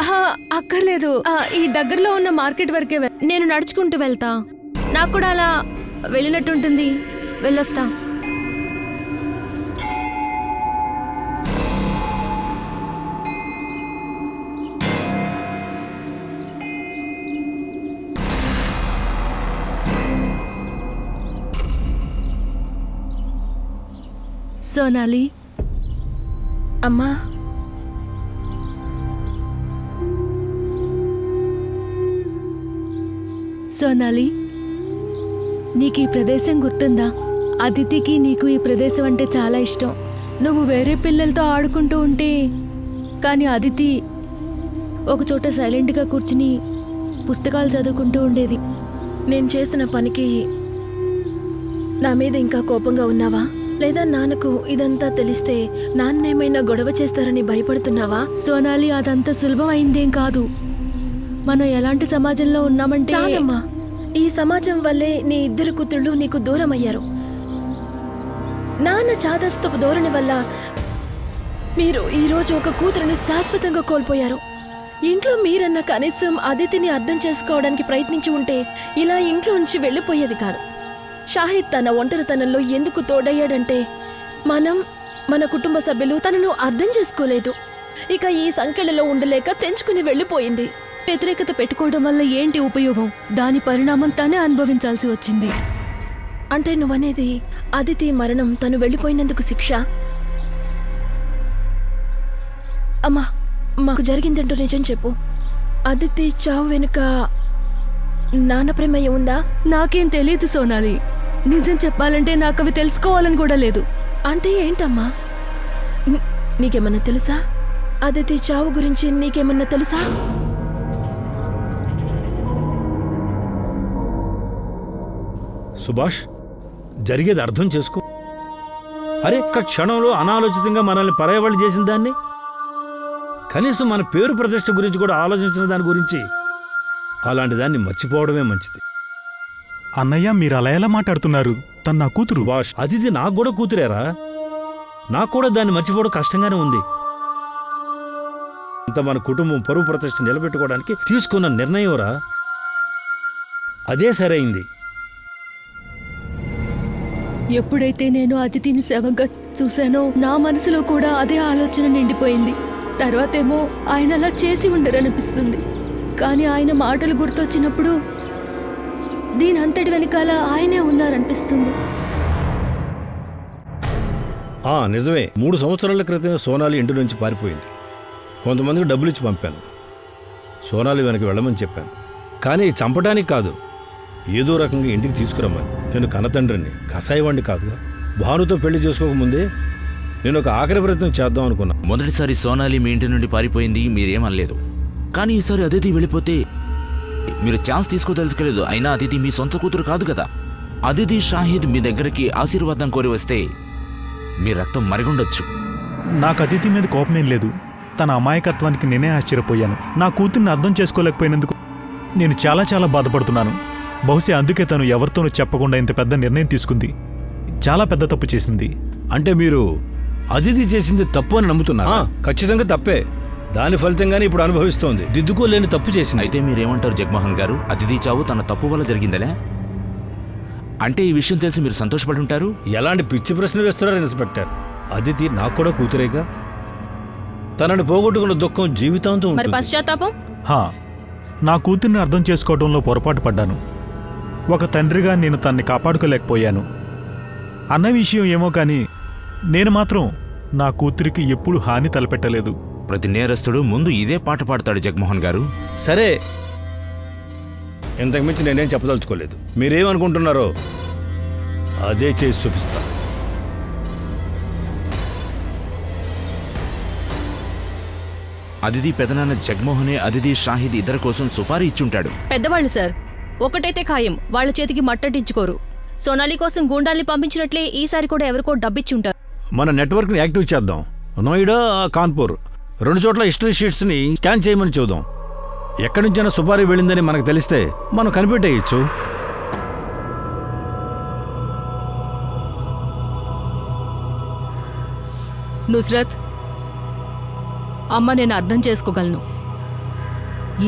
అక్కర్లేదు, ఈ దగ్గరలో ఉన్న మార్కెట్ వరకే నేను నడుచుకుంటూ వెళ్తా. నాకు కూడా అలా వెళ్ళినట్టుంటుంది. వెళ్ళొస్తా. సోనాలి, అమ్మా, సోనాలి, నీకు ఈ ప్రదేశం గుర్తుందా? అదితికి నీకు ఈ ప్రదేశం అంటే చాలా ఇష్టం. నువ్వు వేరే పిల్లలతో ఆడుకుంటూ ఉంటే, కానీ అదితి ఒకచోట సైలెంట్గా కూర్చుని పుస్తకాలు చదువుకుంటూ ఉండేది. నేను చేసిన పనికి నా మీద ఇంకా కోపంగా ఉన్నావా? లేదా నాన్నకు ఇదంతా తెలిస్తే నాన్నేమైనా గొడవ చేస్తారని భయపడుతున్నావా? సోనాలి, అదంతా సులభం అయిందేం కాదు. మనం ఎలాంటి సమాజంలో ఉన్నామంటే... చాలమ్మా, ఈ సమాజం వల్లే నీ ఇద్దరు కూతుళ్ళు నీకు దూరమయ్యారు. నాన్న చాదస్తపు ధోరణి వల్ల మీరు ఈరోజు ఒక కూతురుని శాశ్వతంగా కోల్పోయారు. ఇంట్లో మీరన్న కనీసం అదితిని అర్థం చేసుకోవడానికి ప్రయత్నించి ఉంటే ఇలా ఇంట్లో నుంచి వెళ్ళిపోయేది కాదు. షాహిద్ తన ఒంటరితనంలో ఎందుకు తోడయ్యాడంటే మన కుటుంబ సభ్యులు తనను అర్థం చేసుకోలేదు. ఇక ఈ సంకెళ్ళలో ఉండలేక తెంచుకుని వెళ్ళిపోయింది. వ్యతిరేకత పెట్టుకోవడం వల్ల ఏంటి ఉపయోగం? దాని పరిణామం తనే అనుభవించాల్సి వచ్చింది. అంటే నువ్వనేది అదితి మరణం తను వెళ్ళిపోయినందుకు శిక్ష? అమ్మా, మాకు జరిగిందంటూ నిజం చెప్పు. అదితి చావు వెనుక నాన్న ప్రమేయం ఉందా? నాకేం తెలియదు సోనాలి. నిజం చెప్పాలంటే నాకు అవి తెలుసుకోవాలని కూడా లేదు. అంటే ఏంటమ్మా? నీకేమన్నా తెలుసా? అదితి చావు గురించి నీకేమన్నా తెలుసా? సుభాష్, జరిగేది అర్థం చేసుకో. అరే, ఒక్క క్షణంలో అనాలోచితంగా మనల్ని పరాయవాళ్ళు చేసిన దాన్ని, కనీసం మన పేరు ప్రతిష్ట గురించి కూడా ఆలోచించిన దాని గురించి, అలాంటి దాన్ని మర్చిపోవడమే మంచిది. అన్నయ్య, మీరు అలా ఎలా మాట్లాడుతున్నారు? తను నా కూతురు. సుభాష్, అదితి నాకు కూడా కూతురేరా. నాకు కూడా దాన్ని మర్చిపోవడం కష్టంగానే ఉంది. ఇంత మన కుటుంబం పరువు ప్రతిష్ట నిలబెట్టుకోవడానికి తీసుకున్న నిర్ణయంరా, అదే సరైంది. ఎప్పుడైతే నేను అతిథిని శవంగా చూశానో నా మనసులో కూడా అదే ఆలోచన నిండిపోయింది. తర్వాతేమో ఆయన అలా చేసి ఉండరనిపిస్తుంది. కానీ ఆయన మాటలు గుర్తొచ్చినప్పుడు దీని అంతటి వెనకాల ఆయనే ఉన్నారనిపిస్తుంది. నిజమే, 3 సంవత్సరాల క్రితమే సోనాలి ఇంటి నుంచి పారిపోయింది. కొంతమందికి డబ్బులు ఇచ్చి పంపాను. సోనాలి వెనక్కి వెళ్ళమని చెప్పాను. కానీ చంపడానికి కాదు, ఏదో రకంగా ఇంటికి తీసుకురమ్మని. నేను కన్నతండ్రిని, కసాయివాణ్ణి కాదుగా. భానుతో పెళ్లి చేసుకోకముందే నేను ఒక ఆఖరి ప్రయత్నం చేద్దాం అనుకున్నా. మొదటిసారి సోనాలి మీ ఇంటి నుండి పారిపోయింది, మీరేమనలేదు. కానీ ఈసారి అదితి వెళ్ళిపోతే మీరు ఛాన్స్ తీసుకోదలుచుకోలేదు. అయినా అదితి మీ సొంత కూతురు కాదు కదా. అదితి షాహిద్ మీ దగ్గరికి ఆశీర్వాదం కోరి వస్తే మీ రక్తం మరిగుండొచ్చు. నాకు అతిథి మీద కోపమేం లేదు. తన అమాయకత్వానికి నేనే ఆశ్చర్యపోయాను. నా కూతుర్ని అర్థం చేసుకోలేకపోయినందుకు నేను చాలా చాలా బాధపడుతున్నాను. బహుశా అందుకే తను ఎవరితోనూ చెప్పకుండా ఇంత పెద్ద నిర్ణయం తీసుకుంది. చాలా పెద్ద తప్పు చేసింది. అంటే మీరు అదితి చేసింది తప్పు అని నమ్ముతున్నా? ఖచ్చితంగా తప్పే. దాని ఫలితంగానే ఇప్పుడు అనుభవిస్తోంది. దిద్దుకోలేని తప్పు చేసింది. అయితే మీరేమంటారు జగమోహన్ గారు? అదితి చావు తన తప్పు వల్ల జరిగిందలే అంటే ఈ విషయం తెలిసి మీరు సంతోషపడి ఉంటారు. ఎలాంటి పిచ్చి ప్రశ్న వేస్తున్నారు ఇన్స్పెక్టర్? అదితి నాకు కూడా కూతురేగా. తనని పోగొట్టుకున్న దుఃఖం జీవితాంతం మరి ఉంటుంది. పశ్చాత్తాపం? నా కూతుర్ని అర్థం చేసుకోవడంలో పొరపాటు పడ్డాను. ఒక తండ్రిగా నేను తన్ని కాపాడుకోలేకపోయాను. అన్న విషయం ఏమో కానీ నేను మాత్రం నా కూతురికి ఎప్పుడు హాని తలపెట్టలేదు. ప్రతి నేరస్తుడు ముందు ఇదే పాట పాడతాడు జగమోహన్ గారు. సరే, ఇంతకుమించి నేనేం చెప్పదలుచుకోలేదు. మీరేమనుకుంటున్నారో అదే చేసి చూపిస్తా. అదితి పెదనాన్న జగమోహనే అదితి షాహిద్ ఇద్దరి కోసం సుపారీ ఇచ్చుంటాడు. పెద్దవాళ్ళు సార్, ఒకటైతే ఖాయం, వాళ్ళ చేతికి మట్టటించుకోరు. సోనాలి కోసం గూండాల్ని పంపించినట్లే ఈసారి కూడా ఎవరికో డబ్బిచ్చుంటారు. మన నెట్వర్క్ని యాక్టివ్ చేద్దాం. నోయిడా, కాన్పూర్ 2 చోట్ల హిస్టరీ షీట్స్ని స్కాన్ చేయమని చూద్దాం. ఎక్కడి నుంచైనా సుపారీ వెళ్ళిందని మనకు తెలిస్తే మనం కనిపెట్టేయచ్చు. నుస్రత్, అమ్మ నేను అర్థం చేసుకోగలను.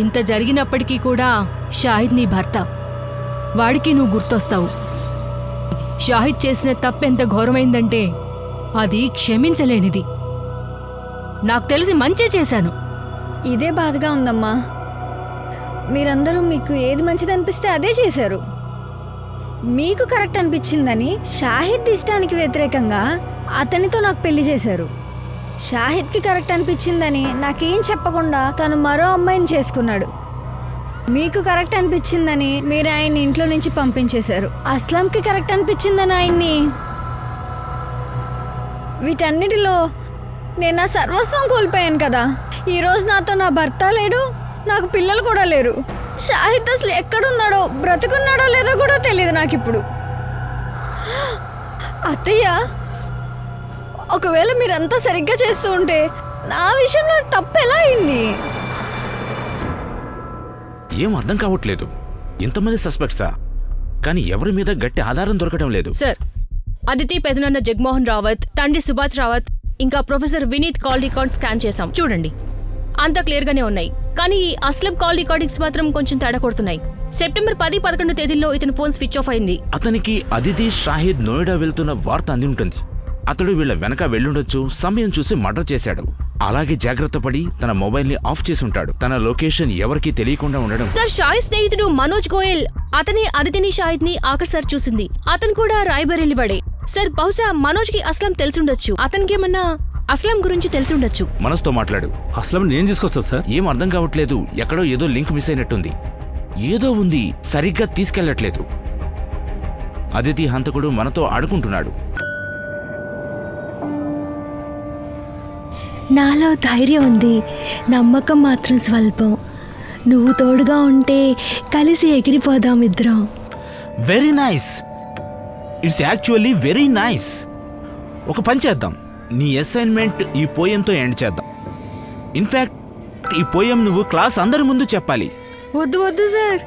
ఇంత జరిగినప్పటికీ కూడా షాహిద్ నీ భర్త. వాడికి నువ్వు గుర్తొస్తావు. షాహిద్ చేసిన తప్పెంత ఘోరమైందంటే అది క్షమించలేనిది. నాకు తెలిసి మంచే చేశాను. ఇదే బాధగా ఉందమ్మా. మీరందరూ మీకు ఏది మంచిది అనిపిస్తే అదే చేశారు. మీకు కరెక్ట్ అనిపించిందని షాహిద్ ఇష్టానికి వ్యతిరేకంగా అతనితో నాకు పెళ్లి చేశారు. షాహిద్కి కరెక్ట్ అనిపించిందని నాకేం చెప్పకుండా తను మరో అమ్మాయిని చేసుకున్నాడు. మీకు కరెక్ట్ అనిపించిందని మీరు ఆయన్ని ఇంట్లో నుంచి పంపించేశారు. అస్లంకి కరెక్ట్ అనిపించిందని ఆయన్ని. వీటన్నిటిలో నేను నా సర్వస్వం కోల్పోయాను కదా. ఈరోజు నాతో నా భర్త లేడు, నాకు పిల్లలు కూడా లేరు. షాహిద్ అసలు ఎక్కడున్నాడో, బ్రతుకున్నాడో లేదో కూడా తెలియదు నాకు ఇప్పుడు. అత్తయ్య, ఒకవేళ మీరంతా సరిగ్గా చేస్తూ ఉంటే నా విషయంలో తప్పు ఎలా అయింది? ఏం అర్థం కావట్లేదు. ఇంతమంది సస్పెక్ట్సా? కానీ ఎవరి మీద గట్టి ఆధారం దొరకడం లేదు. సార్, అదితి పెదనాన్న జగమోహన్ రావత్, తండ్రి సుభాష్ రావత్, ఇంకా professor Vineet call records scan చేశాం. చూడండి, అంతా క్లియర్గానే ఉన్నాయి. కానీ ఈ అస్లం కాల్ రికార్డింగ్స్ మాత్రం కొంచెం తేడా కొడుతున్నాయి. సెప్టెంబర్ 10-11 తేదీల్లో ఇతని ఫోన్ స్విచ్ ఆఫ్ అయింది. అతనికి అదితి షాహిద్ నోయిడా వెళ్తున్న వార్త అంది ఉంటుంది. అతడు వీళ్ళ వెనక వెళ్ళుండొచ్చు, సమయం చూసి మర్డర్ చేశాడు. అలాగే జాగ్రత్త పడి తన మొబైల్ ని ఆఫ్ చేసి ఉంటాడు. తన లొకేషన్ ఎవరికీ తెలియకుండా ఉండడం. సార్, షాహిద్ స్నేహితుడు మనోజ్ గోయల్ అతనే అదితిని షాహిద్ ని ఆఖరిసారి చూసింది. అతను కూడా రాయ్బరేలీ వాడే. సార్, బహుశా మనోజ్ కి అస్లం తెలుసుండొచ్చు. అతనికేమన్నా అస్లం గురించి తెలిసుండొచ్చు. మనసుతో మాట్లాడు. అస్లం నేను తీసుకొస్తా సార్. ఏం అర్థం కావట్లేదు. ఎక్కడో ఏదో లింక్ మిస్ అయినట్టుంది. ఏదో ఉంది, సరిగ్గా తీసుకెళ్లట్లేదు. అదితి హంతకుడు మనతో ఆడుకుంటున్నాడు. నాలో ధైర్యం ఉంది, నమ్మకం మాత్రం స్వల్పం. నువ్వు తోడుగా ఉంటే కలిసి ఎగిరిపోదాం ఇద్దరం. Very nice. It's actually very nice. ఒక పని చేద్దాం. నీ అసైన్మెంట్ ఈ పోయంతో ఎండ్ చేద్దాం. ఇన్ఫ్యాక్ట్ ఈ పోయం నువ్వు క్లాస్ అందరి ముందు చెప్పాలి. వద్దు వద్దు సార్,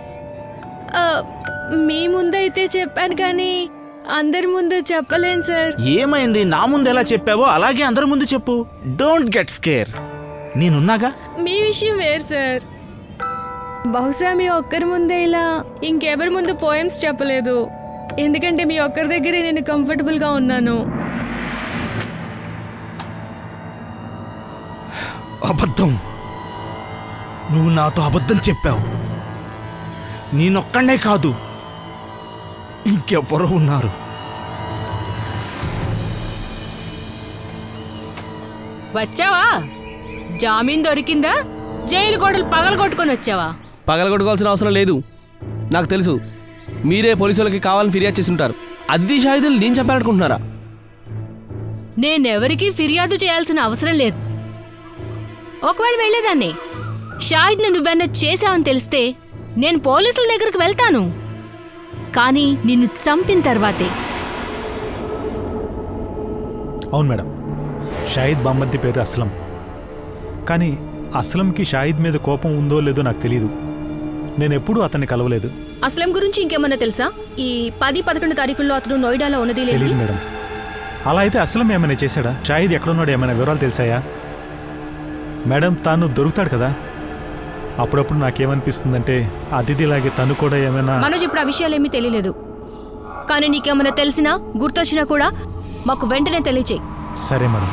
మీ ముందైతే చెప్పాను కానీ అందరి ముందు చెప్పలేను సార్. ఏమైంది? నా ముందు ఎలా చెప్పావో అలాగే అందరి ముందు చెప్పు. Don't get scare. నేనున్నాగా. మీ విషయం వేరు సార్. బహుశా మీ ఒక్కరి ముందే ఇలా ఇంకెవరి ముందు పోయమ్స్ చెప్పలేదు. ఎందుకంటే మీ ఒక్కరి దగ్గరే నేను కంఫర్టబుల్గా ఉన్నాను. అబద్ధం. నువ్వు నాతో అబద్ధం చెప్పావు. నేనొక్కడే కాదు, ఇంకెవ్వరూ ఉన్నారు. వచ్చావా? జామీన్ దొరికిందా? జైలు గోడలు పగలగొట్టుకొని వచ్చావా? పగలగొట్టుకోవాల్సిన అవసరం లేదు. నాకు తెలుసు, మీరే పోలీసులకి కావాలని ఫిర్యాదు చేసి ఉంటారు. అదితి షాహిదులు నేను చెప్పాలనుకుంటున్నారా? నేనెవరికి ఫిర్యాదు చేయాల్సిన అవసరం లేదు. ఒకవేళ వెళ్ళేదాన్ని. షాహిద్ని నువ్వెన్న చేశావని తెలిస్తే నేను పోలీసుల దగ్గరికి వెళ్తాను. కానీ నిన్ను చంపిన తర్వాతే. అవును మేడం, షాహిద్ బామ్మర్ది పేరు అస్లం. కానీ అస్లంకి షాహిద్ మీద కోపం ఉందో లేదో నాకు తెలియదు. నేనెప్పుడూ అతన్ని కలవలేదు. అస్లం గురించి ఇంకేమన్నా తెలుసా? ఈ 10-11 తారీఖుల్లో అతను నోయిడాలో ఉన్నది లేదు. తెలియదు మేడం. అలా అయితే అస్లం ఏమైనా చేశాడా? షాహిద్ ఎక్కడున్నాడు ఏమైనా వివరాలు తెలిసాయా? మేడం, తాను దొరుకుతాడు కదా. అప్పుడప్పుడు నాకేమనిపిస్తుందంటే అతిథిలాగే తను కూడా ఏమైనా. మనోజ్ ఇప్పుడు ఆ విషయాలేమీ తెలియలేదు. కానీ నీకేమైనా తెలిసినా గుర్తొచ్చినా కూడా మాకు వెంటనే తెలియచేయి. సరే మేడం.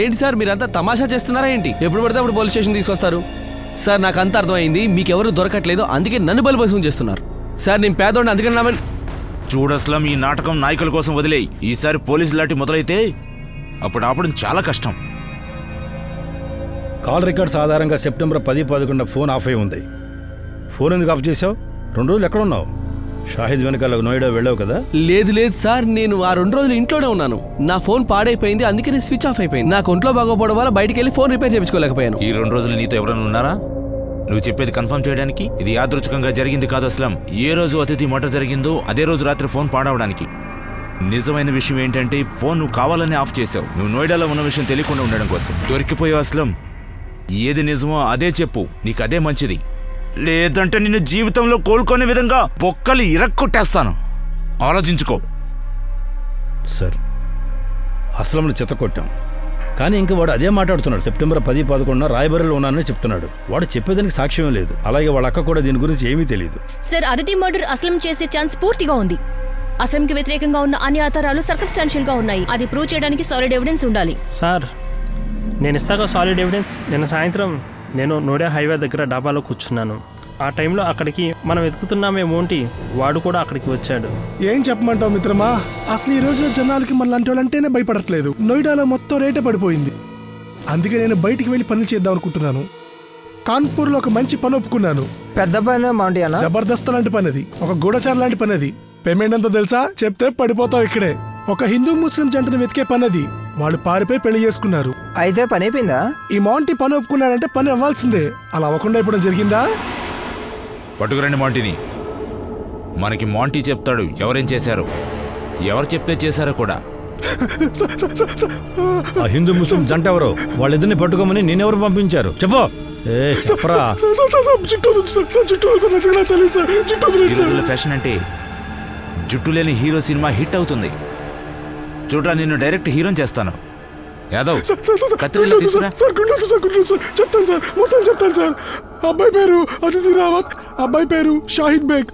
ఏంటి సార్, మీరంతా తమాషా చేస్తున్నారా ఏంటి? ఎప్పుడు పడితే అప్పుడు పోలీస్ స్టేషన్ తీసుకొస్తారు. సార్, నాకు అంతా అర్థమైంది. మీకెవరు దొరకట్లేదు, అందుకే నన్ను బలిపశం చేస్తున్నారు. సార్, నేను పేదోడిని, అందుకని నా చూడస్లం, ఈ నాటకం నాయకుల కోసం వదిలేయి. ఈసారి పోలీసు లాంటి మొదలైతే అప్పుడు ఆపడం చాలా కష్టం. కాల్ రికార్డ్స్ ఆధారంగా సెప్టెంబర్ 10-11 ఫోన్ ఆఫ్ అయి ఉంది. ఫోన్ ఎందుకు ఆఫ్ చేసావు? 2 రోజులు ఎక్కడున్నావు? షాహిద్ వెనకాల నోయిడా వెళ్ళావు కదా? లేదు లేదు సార్, నేను ఆ 2 రోజులు ఇంట్లోనే ఉన్నాను. నా ఫోన్ పాడైపోయింది, అందుకని స్విచ్ ఆఫ్ అయిపోయింది. నాకు ఒంట్లో బాగోపోవడం వల్ల బయటికి వెళ్ళి ఫోన్ రిపేర్ చేయించుకోలేకపోయాను. ఈ 2 రోజులు నీతో ఎవరైనా ఉన్నారా నువ్వు చెప్పేది కన్ఫర్మ్ చేయడానికి? ఇది యాదృచ్ఛికంగా జరిగింది కాదు అస్లం. ఏ రోజు అతిథి మర్డర్ జరిగిందో అదే రోజు రాత్రి ఫోన్ పాడవడానికి. నిజమైన విషయం ఏంటంటే ఫోన్ నువ్వు కావాలని ఆఫ్ చేసావు. నువ్వు నోయిడాలో ఉన్న విషయం తెలియకుండా ఉండడం కోసం. దొరికిపోయావు అస్లం. ఏది నిజమో అదే చెప్పు, నీకు అదే మంచిది. లేదంటే నిన్ను జీవితంలో కోలుకునే విధంగా బొక్కలు ఇరక్కొట్టేస్తాను. ఆలోచించుకో. సార్, అస్లంని చితకొట్టాం, కానీ ఇంక వాడు అదే మాట్లాడుతున్నాడు. సెప్టెంబర్ 10-11 రాయ్బరేలీలో ఉన్నానని చెప్తున్నాడు. వాడు చెప్పేదానికి సాక్ష్యం లేదు. అలాగే వాళ్ళ అక్క కూడా దీని గురించి ఏమీ తెలియదు. సార్, అదితి మర్డర్ అస్లం చేసే ఛాన్స్ పూర్తిగా ఉంది. అస్లంకి వ్యతిరేకంగా ఉన్న అన్ని ఆధారాలు సర్కమ్స్టాన్షియల్ గా ఉన్నాయి. అది ప్రూవ్ చేయడానికి సాలిడ్ ఎవిడెన్స్ ఉండాలి. సార్, నేను ఇస్తాగా సాలిడ్ ఎవిడెన్స్. నిన్న సాయంత్రం నేను నోయిడా హైవే దగ్గర డాబాలో కూర్చున్నాను. ఆ టైంలో అక్కడికి మనం వెతుకుతున్నామేమోంటి వాడు కూడా అక్కడికి వచ్చాడు. ఏం చెప్పమంటావు మిత్రమా, అసలు ఈ రోజు జనాలకి మనలాంటి వాళ్ళంటేనే భయపడట్లేదు. నోయిడాలో మొత్తం రేటే పడిపోయింది. అందుకే నేను బయటికి వెళ్ళి పనులు చేద్దాం అనుకుంటున్నాను. కాన్పూర్లో ఒక మంచి పని ఒప్పుకున్నాను. పెద్ద పని మౌంటీ అన్న. జబర్దస్త్ లాంటి పని అది, ఒక గూఢచార లాంటి పని అది. పేమెంట్ ఎంతో తెలుసా? చెప్తే పడిపోతావు ఇక్కడే. ఒక హిందూ ముస్లిం జంటను వెతికే పని అది. వాళ్ళు పారిపోయి పెళ్లి చేసుకున్నారు. అయితే పని అయిపోయిందా? ఈ మౌంటీ పని ఒప్పుకున్నాడంటే పని అవ్వాల్సిందే. అలా అవ్వకుండా ఇప్పుడు జరిగిందా? పట్టుకురండి మాంటీని. మనకి మాంటీ చెప్తాడు ఎవరేం చేశారు, ఎవరు చెప్తే చేశారో కూడా. ఆ హిందూ ముస్లిం జంట ఎవరో వాళ్ళిద్దరిని పట్టుకోమని నేనెవరు పంపించారు చెప్పు. చెప్పరా. ఫ్యాషన్ అంటే జుట్టు లేని హీరో సినిమా హిట్ అవుతుంది. చూడరా, నిన్ను డైరెక్ట్ హీరోని చేస్తాను. యాదవ్ కత్తిరిలో తీసుకురా. చెప్తాను సార్, మొత్తం చెప్తాను సార్. అబ్బాయి పేరు అతిథి రావత్, అబ్బాయి పేరు షాహిద్ బేగ్.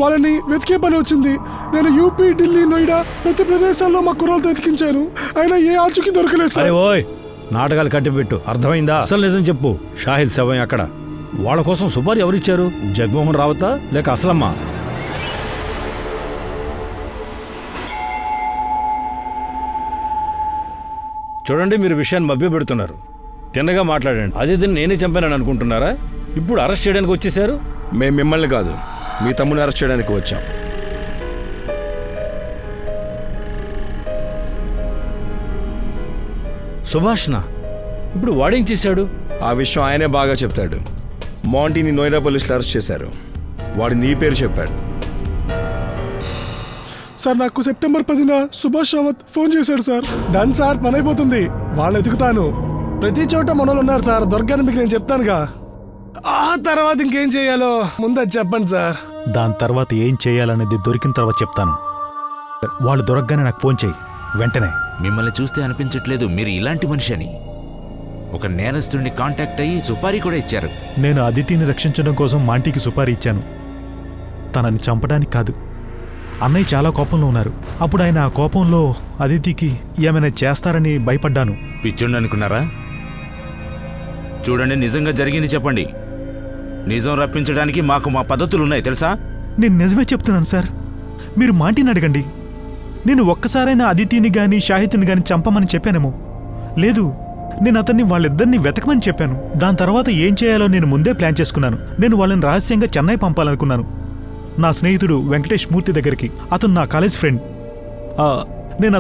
వాళ్ళని వెతికే పని వచ్చింది. నేను యూపీ, ఢిల్లీ, నోయిడా ప్రతి ప్రదేశాల్లో మా కుర్రాలతో వెతికించాను. అయినా ఏ ఆచూకీ దొరకలేదు సార్. ఓయ్ నాటకాలు కట్టిపెట్టు, అర్థమైందా? అసలు నిజం చెప్పు. షాహిద్ శవం ఎక్కడ? వాళ్ళ కోసం సుపారీ ఎవరిచ్చారు? జగన్మోహన్ రావతా లేక అసలమ్మా? చూడండి, మీరు విషయాన్ని మభ్య పెడుతున్నారు. తిన్నగా మాట్లాడండి. అదితిని నేనే చంపానని అనుకుంటున్నారా? ఇప్పుడు అరెస్ట్ చేయడానికి వచ్చేసారు. మేము మిమ్మల్ని కాదు, మీ తమ్ముని అరెస్ట్ చేయడానికి వచ్చాం. సుభాష్నా? ఇప్పుడు వాడేం చేశాడు? ఆ విషయం ఆయనే బాగా చెప్తాడు. మాంటీని నోయిడా పోలీసులు అరెస్ట్ చేశారు. వాడు నీ పేరు చెప్పాడు. సార్ నాకు సెప్టెంబర్ 10న సుభాష్ రావత్ ఫోన్ చేశాడు సార్. డన్ సార్, పని అయిపోతుంది. వాళ్ళని ఎదుగుతాను. ప్రతి చోట మనోళ్ళు ఉన్నారు సార్. దొరకని మీకు నేను చెప్తానుగా. ఆ తర్వాత ఇంకేం చేయాలో ముందు అది చెప్పండి సార్. దాని తర్వాత ఏం చేయాలనేది దొరికిన తర్వాత చెప్తాను. వాళ్ళు దొరకగానే నాకు ఫోన్ చేయి వెంటనే. మిమ్మల్ని చూస్తే అనిపించట్లేదు మీరు ఇలాంటి మనిషి అని. ఒక నేరస్తుడిని కాంటాక్ట్ అయ్యి సుపారీ కూడా ఇచ్చారు. నేను అదితిని రక్షించడం కోసం మాంటీకి సుపారీ ఇచ్చాను, తనని చంపడానికి కాదు. అన్నయ్య చాలా కోపంలో ఉన్నారు. అప్పుడు ఆయన ఆ కోపంలో అదితికి ఏమైనా చేస్తారని భయపడ్డాను. పిచ్చోండి అనుకున్నారా? చూడండి, నిజంగా జరిగింది చెప్పండి. నిజం రప్పించడానికి మాకు మా పద్ధతులు ఉన్నాయి తెలుసా? నేను నిజమే చెప్తున్నాను సార్. మీరు మాంటీని అడగండి. నేను ఒక్కసారైనా అదితిని గాని షాహిద్ని గాని చంపమని చెప్పానేమో. లేదు, నేను అతన్ని వాళ్ళిద్దరిని వెతకమని చెప్పాను. దాని తర్వాత ఏం చేయాలో నేను ముందే ప్లాన్ చేసుకున్నాను. నేను వాళ్ళని రహస్యంగా చెన్నై పంపాలనుకున్నాను, నా స్నేహితుడు వెంకటేష్ మూర్తి దగ్గరికి. అతను నా కాలేజ్ ఫ్రెండ్. నేను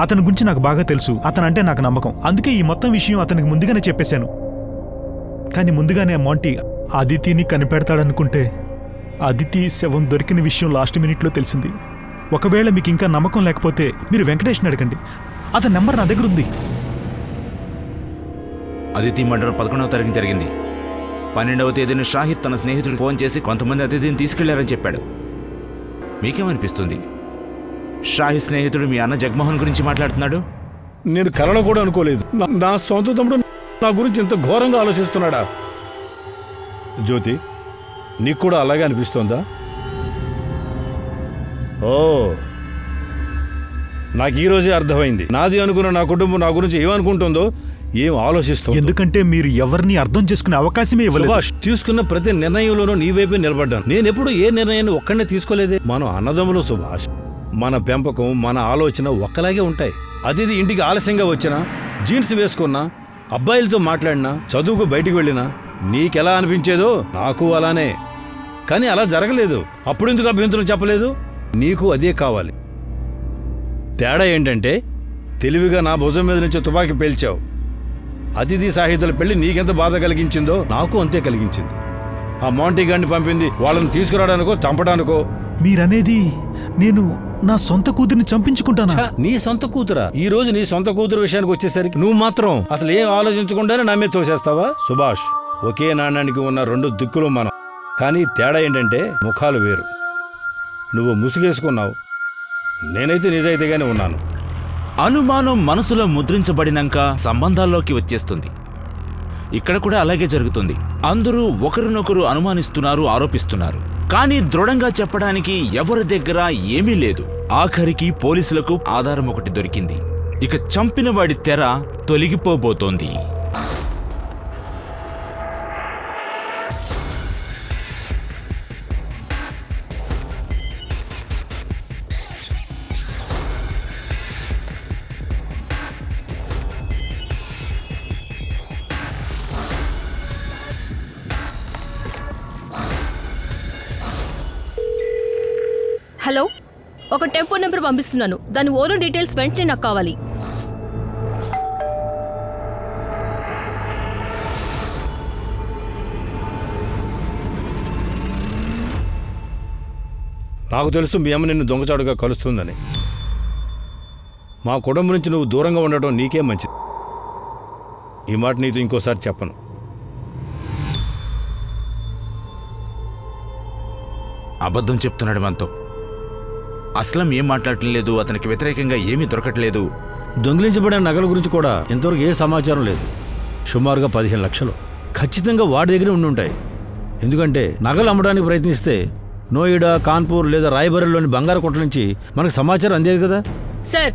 అతని గురించి నాకు బాగా తెలుసు. అతనంటే నాకు నమ్మకం. అందుకే ఈ మొత్తం విషయం అతనికి ముందుగానే చెప్పేశాను. కానీ ముందుగానే మాంటీ అదితిని కనిపెడతాడనుకుంటే అదితి శవం దొరికిన విషయం లాస్ట్ మినిట్లో తెలిసింది. ఒకవేళ మీకు ఇంకా నమ్మకం లేకపోతే మీరు వెంకటేష్ని అడగండి. అతని నెంబర్ నా దగ్గర ఉంది. అదితి మర్డర్ 11వ తారీఖు జరిగింది. 12వ తేదీన షాహిద్ తన స్నేహితుడికి ఫోన్ చేసి కొంతమంది అతిథిని తీసుకెళ్లారని చెప్పాడు. మీకేమనిపిస్తుంది? షాహిద్ స్నేహితుడు మీ అన్న జగన్మోహన్ గురించి మాట్లాడుతున్నాడు. నేను కలలో కూడా అనుకోలేదు నా సొంత తమ్ముడు నా గురించి ఇంత ఘోరంగా ఆలోచిస్తున్నాడా? జ్యోతి, నీకు కూడా అలాగే అనిపిస్తోందా? ఓ, నాకు ఈరోజే అర్థమైంది. నాది అనుకున్న నా కుటుంబం నా గురించి ఏమనుకుంటుందో, ఏం ఆలోచిస్తుంది. ఎందుకంటే మీరు ఎవరిని అర్థం చేసుకునే అవకాశమే ఇవ్వలేదు. సుభాష్, తీసుకున్న ప్రతి నిర్ణయంలోనూ నీ వైపే నిలబడ్డాను. నేనెప్పుడు ఏ నిర్ణయాన్ని ఒక్కడే తీసుకోలేదే. మనం అన్నదమ్ములు సుభాష్. మన పెంపకం, మన ఆలోచన ఒక్కలాగే ఉంటాయి. అది ఇంటికి ఆలస్యంగా వచ్చినా, జీన్స్ వేసుకున్నా, అబ్బాయిలతో మాట్లాడినా, చదువుకు బయటికి వెళ్ళినా నీకెలా అనిపించేదో నాకు అలానే. కానీ అలా జరగలేదు. అప్పుడెందుకు అభ్యంతరం చెప్పలేదు? నీకు అదే కావాలి. తేడా ఏంటంటే తెలివిగా నా భుజం మీద నుంచి తుపాకీ పేల్చావు. అతిథి సాహితుల పెళ్లి నీకెంత బాధ కలిగించిందో నాకు అంతే కలిగించింది. ఆ మాంటీ గారిని పంపింది వాళ్ళని తీసుకురావడానికో చంపడానికో. మీరనేది నేను నా సొంత కూతురిని చంపించుకుంటానా? నీ సొంత కూతురా? ఈ రోజు నీ సొంత కూతురు విషయానికి వచ్చేసరికి నువ్వు మాత్రం అసలు ఏం ఆలోచించకుండానే నా మీద తోసేస్తావా? సుభాష్, ఒకే నాణ్యానికి ఉన్న రెండు దిక్కులు మనం. కానీ తేడా ఏంటంటే ముఖాలు వేరు. నువ్వు ముసుగేసుకున్నావు, నేనైతే నిజాయితీగానే ఉన్నాను. అనుమానం మనసులో ముద్రించబడినాక సంబంధాల్లోకి వచ్చేస్తుంది. ఇక్కడ కూడా అలాగే జరుగుతుంది. అందరూ ఒకరినొకరు అనుమానిస్తున్నారు, ఆరోపిస్తున్నారు. కానీ దృఢంగా చెప్పడానికి ఎవరి దగ్గర ఏమీ లేదు. ఆఖరికి పోలీసులకు ఆధారం ఒకటి దొరికింది. ఇక చంపిన వాడి తెర తొలగిపోబోతోంది. హలో, ఒక టెంపో నెంబర్ పంపిస్తున్నాను. దాని ఓనర్ డీటెయిల్స్ వెంటనే నాకు కావాలి. నాకు తెలుసు మీ అమ్మ నిన్ను దొంగచాటుగా కలుస్తుందని. మా కుటుంబం నుంచి నువ్వు దూరంగా ఉండటం నీకే మంచిది. ఈ మాట నీతో ఇంకోసారి చెప్పను. అబద్ధం చెప్తున్నాడు మనతో. అస్లం ఏం మాట్లాడటం లేదు, అతనికి వ్యతిరేకంగా ఏమీ దొరకట్లేదు. దొంగిలించబడిన నగల గురించి కూడా ఇంతవరకు ఏ సమాచారం లేదు. సుమారుగా 15 లక్షలు ఖచ్చితంగా వాడి దగ్గరే ఉండి ఉంటాయి. ఎందుకంటే నగలు అమ్మడానికి ప్రయత్నిస్తే నోయిడా, కాన్పూర్ లేదా రాయ్బరేలీలోని బంగారు కొట్ల నుంచి మనకు సమాచారం అందేది కదా. సార్,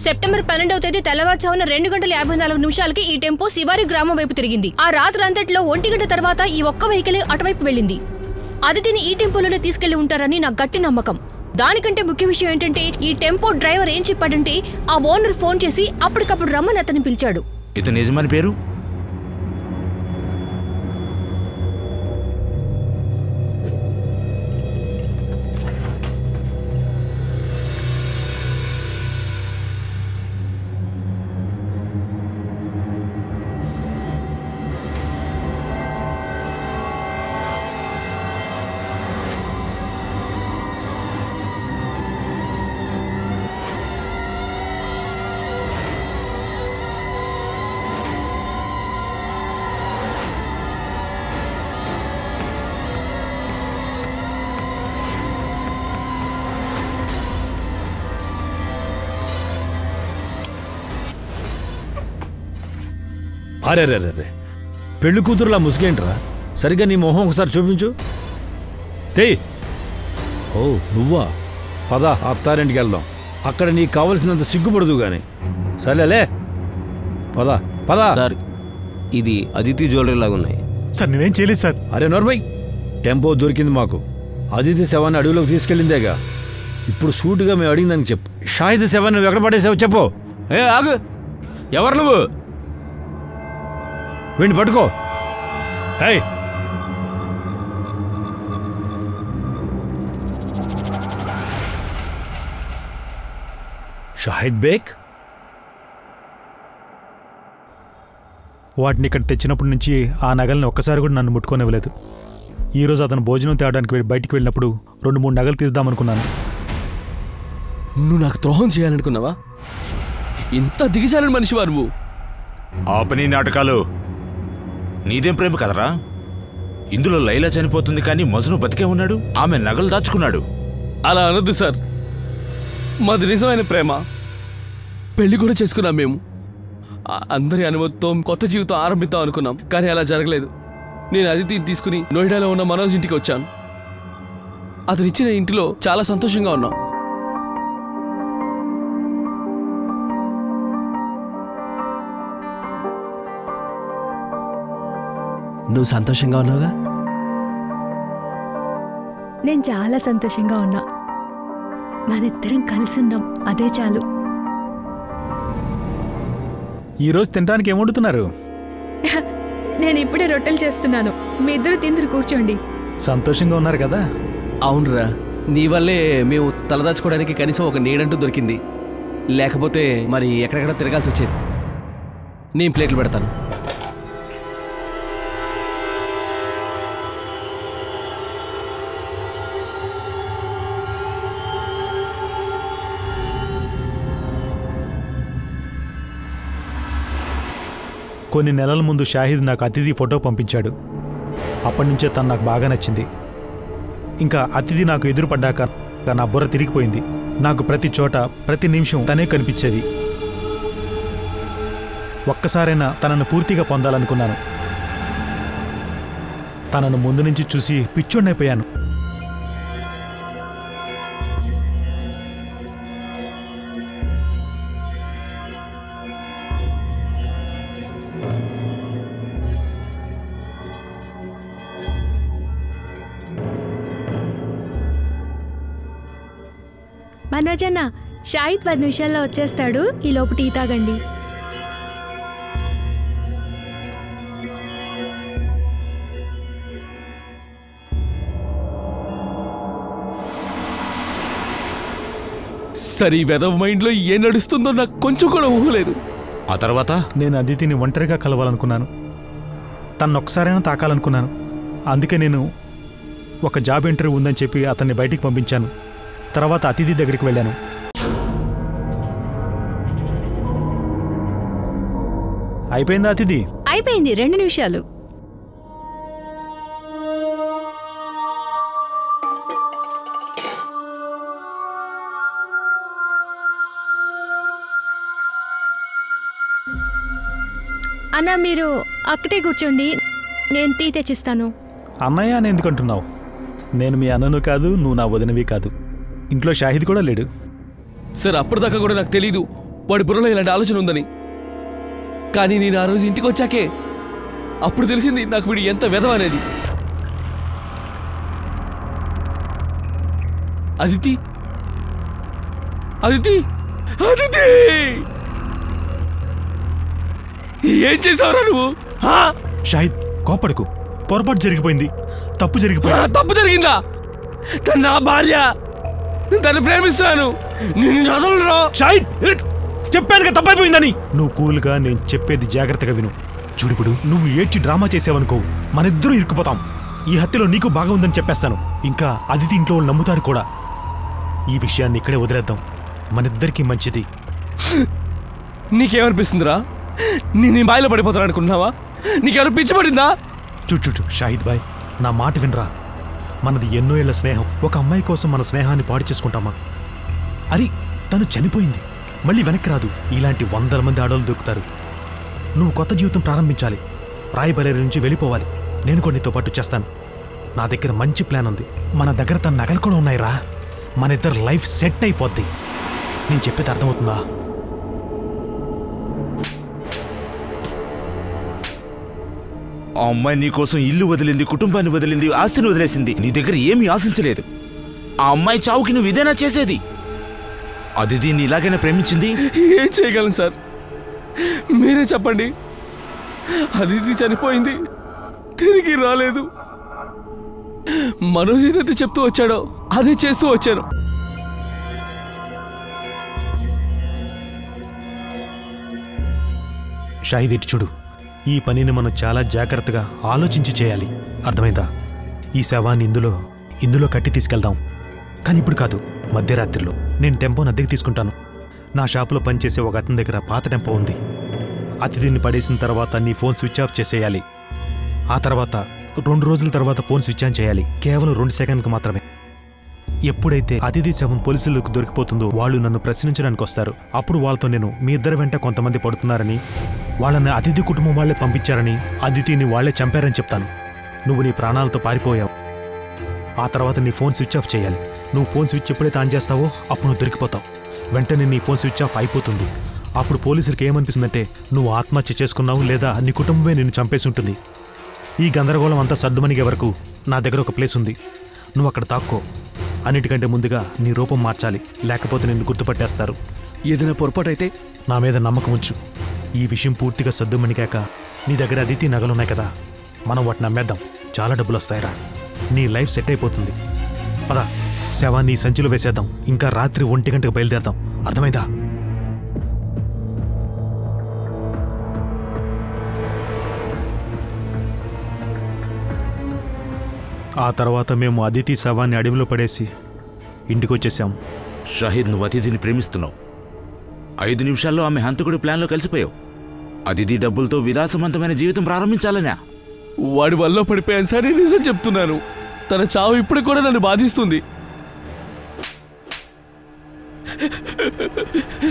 సెప్టెంబర్ 12వ తేదీ తెల్లవారుజామున 2:54 ఈ టెంపో శివారి గ్రామం వైపు తిరిగింది. ఆ రాత్రి అంతట్లో 1 గంట తర్వాత ఈ ఒక్క వెహికల్ అటువైపు వెళ్ళింది. అదితిని ఈ టెంపోలోనే తీసుకెళ్లి ఉంటారని నా గట్టి నమ్మకం. దానికంటే ముఖ్య విషయం ఏంటంటే ఈ టెంపో డ్రైవర్ ఏం చెప్పాడంటే ఆ ఓనర్ ఫోన్ చేసి అప్పటికప్పుడు రమ్మని అతన్ని పిలిచాడు. ఇతని యజమాని పేరు? అరే రే రే పెళ్లి కూతురులా ముసుగేంట్రా? సరిగ్గా నీ మొహం ఒకసారి చూపించు. ఓ నువ్వా? పద అత్తారింటికి వెళ్దాం. అక్కడ నీకు కావలసినంత సిగ్గుపడదు గాని. సరేలే పద పద. సార్, ఇది అదితి జ్యువెలరీ లాగా ఉన్నాయి. సార్ నేనేం చేయలేదు సార్. అరే నోర్మై, టెంపో దొరికింది మాకు. అదితి శవాన్ని అడవిలోకి తీసుకెళ్ళిందేగా. ఇప్పుడు సూటుగా మేము అడిగిందని చెప్పు. షాహిద్ శవాన్ని నువ్వు ఎక్కడ పడేసావు చెప్పు. ఆగు, ఎవరు నువ్వు? వీడిని పట్టుకో. షాహిద్ బేగ్ వాటిని ఇక్కడ తెచ్చినప్పటి నుంచి ఆ నగల్ని ఒక్కసారి కూడా నన్ను ముట్టుకోనివ్వలేదు. ఈరోజు అతను భోజనం తేవడానికి బయటికి వెళ్ళినప్పుడు 2-3 నగలు తీద్దామనుకున్నాను. నువ్వు నాకు ద్రోహం చేయాలనుకున్నావా? ఇంత దిగజాలని మనిషివా నువ్వు? ఆపని నాటకాలు. నీదేం ప్రేమ కదరా? ఇందులో లైలా చనిపోతుంది కానీ మజ్ను బతికే ఉన్నాడు. ఆమె నగలు దాచుకున్నాడు. అలా అనొద్దు సార్, మాది నిజమైన ప్రేమ. పెళ్లి కూడా చేసుకున్నాం మేము. అందరి అనుమతితో కొత్త జీవితం ఆరంభిద్దాం అనుకున్నాం, కానీ అలా జరగలేదు. నేను అదితిని తీసుకుని నోయిడాలో ఉన్న మనోజ్ ఇంటికి వచ్చాను. అతను ఇచ్చిన ఇంటిలో చాలా సంతోషంగా ఉన్నాం. నువ్వు సంతోషంగా ఉన్నావుగా? నేను చాలా సంతోషంగా ఉన్నా. మనిద్దరం కలిసి ఉన్నాం, అదే చాలు. ఈరోజు తినడానికి ఏం వండుతున్నారు? నేను ఇప్పుడే రొట్టెలు చేస్తున్నాను. మీ ఇద్దరు తిందురు కూర్చోండి. సంతోషంగా ఉన్నారు కదా? అవునరా, నీ వల్లే మేము తలదాచుకోవడానికి కనీసం ఒక నీడంటూ దొరికింది. లేకపోతే మరి ఎక్కడెక్కడ తిరగాల్సి వచ్చేది. నేను ప్లేట్లు పెడతాను. కొన్ని నెలల ముందు షాహిద్ నాకు అతిథి ఫోటో పంపించాడు. అప్పటి నుంచే తను నాకు బాగా నచ్చింది. ఇంకా అతిథి నాకు ఎదురుపడ్డాక నా బుర్ర తిరిగిపోయింది. నాకు ప్రతి చోట ప్రతి నిమిషం తనే కనిపించేది. ఒక్కసారైనా తనను పూర్తిగా పొందాలనుకున్నాను. తనను ముందు నుంచి చూసి పిచ్చోడ్నైపోయాను. మనోజ్ అన్న, షాహిద్ 10 నిమిషాల్లో వచ్చేస్తాడు. ఈ లోపు టీ తాగండి. సరే, ఈ వెదవ మైండ్లో ఏం నడుస్తుందో నాకు కొంచెం కూడా ఊహలేదు. ఆ తర్వాత నేను అదితిని ఒంటరిగా కలవాలనుకున్నాను. తను ఒక్కసారైనా తాకాలనుకున్నాను. అందుకే నేను ఒక జాబ్ ఇంటర్వ్యూ ఉందని చెప్పి అతన్ని బయటికి పంపించాను. తర్వాత అతిథి దగ్గరికి వెళ్ళాను. అయిపోయిందా అతిథి? అయిపోయింది, 2 నిమిషాలు. అన్న మీరు అక్కడే కూర్చోండి, నేను టీ తెచ్చిస్తాను. అన్నయ్య అని ఎందుకు అంటున్నావు? నేను మీ అన్నను కాదు, నువ్వు నా వదినవి కాదు. ఇంట్లో షాహిద్ కూడా లేడు. సార్ అప్పటిదాకా కూడా నాకు తెలీదు వాడి బుర్రలో ఇలాంటి ఆలోచన ఉందని. కానీ నేను ఆ రోజు ఇంటికి వచ్చాకే అప్పుడు తెలిసింది నాకు వీడు ఎంత వెధవ అనేది. అదితి అదితి అదితి ఏం చేసావురా నువ్వు? షాహిద్ కోపడకు, పొరపాటు జరిగిపోయింది, తప్పు జరిగిపోయింది. తప్పు జరిగిందా? తను నా భార్య, తను ప్రేమిస్తున్నాను. షాహిద్ చెప్పానుగా తప్పైపోయిందని. నువ్వు కూల్గా నేను చెప్పేది జాగ్రత్తగా విను. చూడిప్పుడు నువ్వు ఏడ్చి డ్రామా చేసావనుకో, మనిద్దరూ ఇరుక్కుపోతాం. ఈ హత్యలో నీకు బాగా ఉందని చెప్పేస్తాను. ఇంకా అదితి ఇంట్లో వాళ్ళు నమ్ముతారు కూడా. ఈ విషయాన్ని ఇక్కడే వదిలేద్దాం, మనిద్దరికీ మంచిది. నీకేమనిపిస్తుందిరా? నేను నీ బాయిలో పడిపోతాను అనుకుంటున్నావా? నీకెవరు పిచ్చి పడిందా? చూచు షాహిద్ బాయ్, నా మాట వినరా. మనది ఎన్నో ఏళ్ల స్నేహం. ఒక అమ్మాయి కోసం మన స్నేహాన్ని పాడు చేసుకుంటామా? అరే తను చనిపోయింది, మళ్ళీ వెనక్కి రాదు. ఇలాంటి 100 మంది ఆడవాళ్ళు దొరుకుతారు. నువ్వు కొత్త జీవితం ప్రారంభించాలి, రాయబరేలి నుంచి వెళ్ళిపోవాలి. నేను కూడా నీతో పాటు చేస్తాను. నా దగ్గర మంచి ప్లాన్ ఉంది. మన దగ్గర తన నగలు కూడా ఉన్నాయిరా. మన ఇద్దరు లైఫ్ సెట్ అయిపోద్ది. నేను చెప్పేది అర్థమవుతుందా? ఆ అమ్మాయి నీకోసం ఇల్లు వదిలింది, కుటుంబాన్ని వదిలింది, ఆస్తిని వదిలేసింది. నీ దగ్గర ఏమీ ఆశించలేదు. ఆ అమ్మాయి చావుకి నువ్వు ఇదేనా చేసేది? అది దీన్ని ఇలాగైనా ప్రేమించింది? ఏం చేయగలను సార్, మీరే చెప్పండి. అదితి చనిపోయింది, తిరిగి రాలేదు. మనోజ్ ఏదైతే చెప్తూ వచ్చాడో అదే చేస్తూ వచ్చాను. షాహిద్ ఇటు చూడు, ఈ పనిని మనం చాలా జాగ్రత్తగా ఆలోచించి చేయాలి, అర్థమైందా? ఈ శవాన్ని ఇందులో కట్టి తీసుకెళ్దాం. కానీ ఇప్పుడు కాదు, మధ్యరాత్రిలో. నేను టెంపోని అద్దెకి తీసుకుంటాను. నా షాపులో పనిచేసే ఒక అతని దగ్గర పాత టెంపో ఉంది. అతిథిని పడేసిన తర్వాత నీ ఫోన్ స్విచ్ ఆఫ్ చేసేయాలి. ఆ తర్వాత 2 రోజుల తర్వాత ఫోన్ స్విచ్ ఆన్ చేయాలి, కేవలం 2 సెకండ్కి మాత్రమే. ఎప్పుడైతే అతిథి శవం పోలీసులకు దొరికిపోతుందో వాళ్ళు నన్ను ప్రశ్నించడానికి వస్తారు. అప్పుడు వాళ్ళతో నేను మీ ఇద్దరి వెంట కొంతమంది పడుతున్నారని, వాళ్ళని అతిథి కుటుంబం వాళ్లే పంపించారని, అదితిని వాళ్లే చంపారని చెప్తాను. నువ్వు నీ ప్రాణాలతో పారిపోయావు. ఆ తర్వాత నీ ఫోన్ స్విచ్ ఆఫ్ చేయాలి. నువ్వు ఫోన్ స్విచ్ ఎప్పుడైతే ఆన్ చేస్తావో అప్పుడు నువ్వు దొరికిపోతావు. వెంటనే నీ ఫోన్ స్విచ్ ఆఫ్ అయిపోతుంది. అప్పుడు పోలీసులకు ఏమనిపిస్తుందంటే నువ్వు ఆత్మహత్య చేసుకున్నావు లేదా నీ కుటుంబమే నిన్ను చంపేసి ఉంటుంది. ఈ గందరగోళం అంతా సర్దుమనిగే వరకు నా దగ్గర ఒక ప్లేస్ ఉంది, నువ్వు అక్కడ తాక్కో. అన్నిటికంటే ముందుగా నీ రూపం మార్చాలి, లేకపోతే నిన్ను గుర్తుపట్టేస్తారు. ఏదైనా పొరపాటు అయితే నా మీద నమ్మకం ఉంచు. ఈ విషయం పూర్తిగా సర్దుమణిగాక నీ దగ్గర అదితి నగలున్నాయి కదా, మనం వాటిని అమ్మేద్దాం. చాలా డబ్బులు వస్తాయిరా, నీ లైఫ్ సెట్ అయిపోతుంది. పద, శవాన్ని సంచిలో వేసేద్దాం. ఇంకా రాత్రి 1 గంటకు బయలుదేరదాం, అర్థమైందా? ఆ తర్వాత మేము అదితి శవాన్ని అడవిలో పడేసి ఇంటికి వచ్చేసాం. షాహిద్, నువ్వు అతిథిని ప్రేమిస్తున్నావు. 5 నిమిషాల్లో ఆమె హంతకుడి ప్లాన్లో కలిసిపోయావు. అతిథి డబ్బులతో విలాసవంతమైన జీవితం ప్రారంభించాలనా? వాడి వల్ల పడిపోయాను సార్, నిజం చెప్తున్నాను. తన చావు ఇప్పుడు కూడా నన్ను బాధిస్తుంది.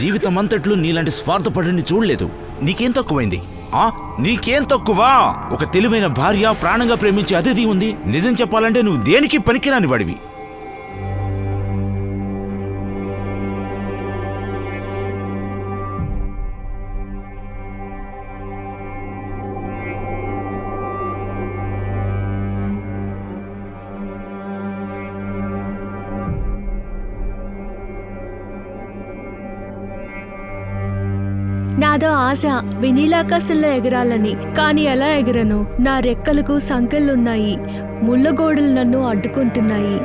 జీవితం అంతట్లో నీలాంటి స్వార్థపడిని చూడలేదు. నీకేం తక్కువైంది? నీకేం తక్కువ? ఒక తెలివైన భార్య, ప్రాణంగా ప్రేమించే అతిథి ఉంది. నిజం చెప్పాలంటే నువ్వు దేనికి పనికిరాని వాడివి. నాదో ఆశ వెనీలాకాశంలో ఎగరాలని, కానీ ఎలా ఎగరను? నా రెక్కలకు సంకెళ్ళున్నాయి, ముళ్ళగోడలు నన్ను అడ్డుకుంటున్నాయి,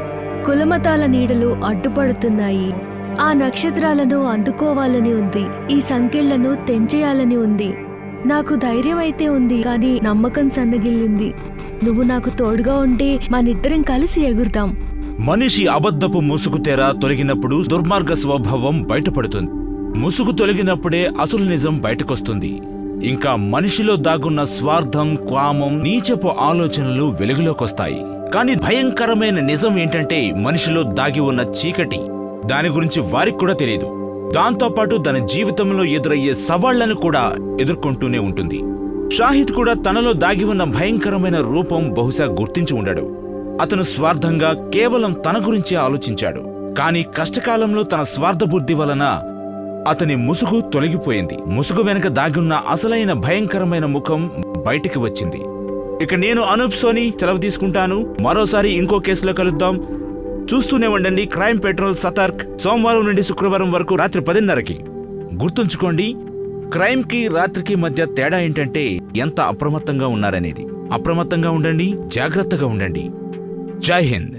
కులమతాల నీడలు అడ్డుపడుతున్నాయి. ఆ నక్షత్రాలను అందుకోవాలని ఉంది, ఈ సంకెళ్లను తెంచేయాలని ఉంది. నాకు ధైర్యం అయితే ఉంది, కానీ నమ్మకం సన్నగిల్లింది. నువ్వు నాకు తోడుగా ఉంటే మనిద్దరం కలిసి ఎగురుతాం. మనిషి అబద్ధపు ముసుగు తెర తొలగినప్పుడు దుర్మార్గ స్వభావం బయటపడుతుంది. ముసుగు తొలగినప్పుడే అసలు నిజం బయటకొస్తుంది. ఇంకా మనిషిలో దాగున్న స్వార్థం, కామం, నీచపు ఆలోచనలు వెలుగులోకొస్తాయి. కానీ భయంకరమైన నిజం ఏంటంటే మనిషిలో దాగి ఉన్న చీకటి. దాని గురించి వారికి కూడా తెలియదు. దాంతోపాటు తన జీవితంలో ఎదురయ్యే సవాళ్లను కూడా ఎదుర్కొంటూనే ఉంటుంది. షాహిద్ కూడా తనలో దాగి ఉన్న భయంకరమైన రూపం బహుశా గుర్తించి ఉండడు. అతను స్వార్థంగా కేవలం తన గురించే ఆలోచించాడు. కానీ కష్టకాలంలో తన స్వార్థబుద్ధి వలన అతని ముసుగు తొలగిపోయింది. ముసుగు వెనక దాగున్న అసలైన భయంకరమైన ముఖం బయటికి వచ్చింది. ఇక నేను అనూప్ సోని సెలవు తీసుకుంటాను. మరోసారి ఇంకో కేసులో కలుద్దాం. చూస్తూనే ఉండండి క్రైమ్ పెట్రోల్ సతర్క్. సోమవారం నుండి శుక్రవారం వరకు రాత్రి 10:30కి. గుర్తుంచుకోండి, క్రైమ్ కి రాత్రికి మధ్య తేడా ఏంటంటే ఎంత అప్రమత్తంగా ఉన్నారనేది. అప్రమత్తంగా ఉండండి, జాగ్రత్తగా ఉండండి. జై హింద్.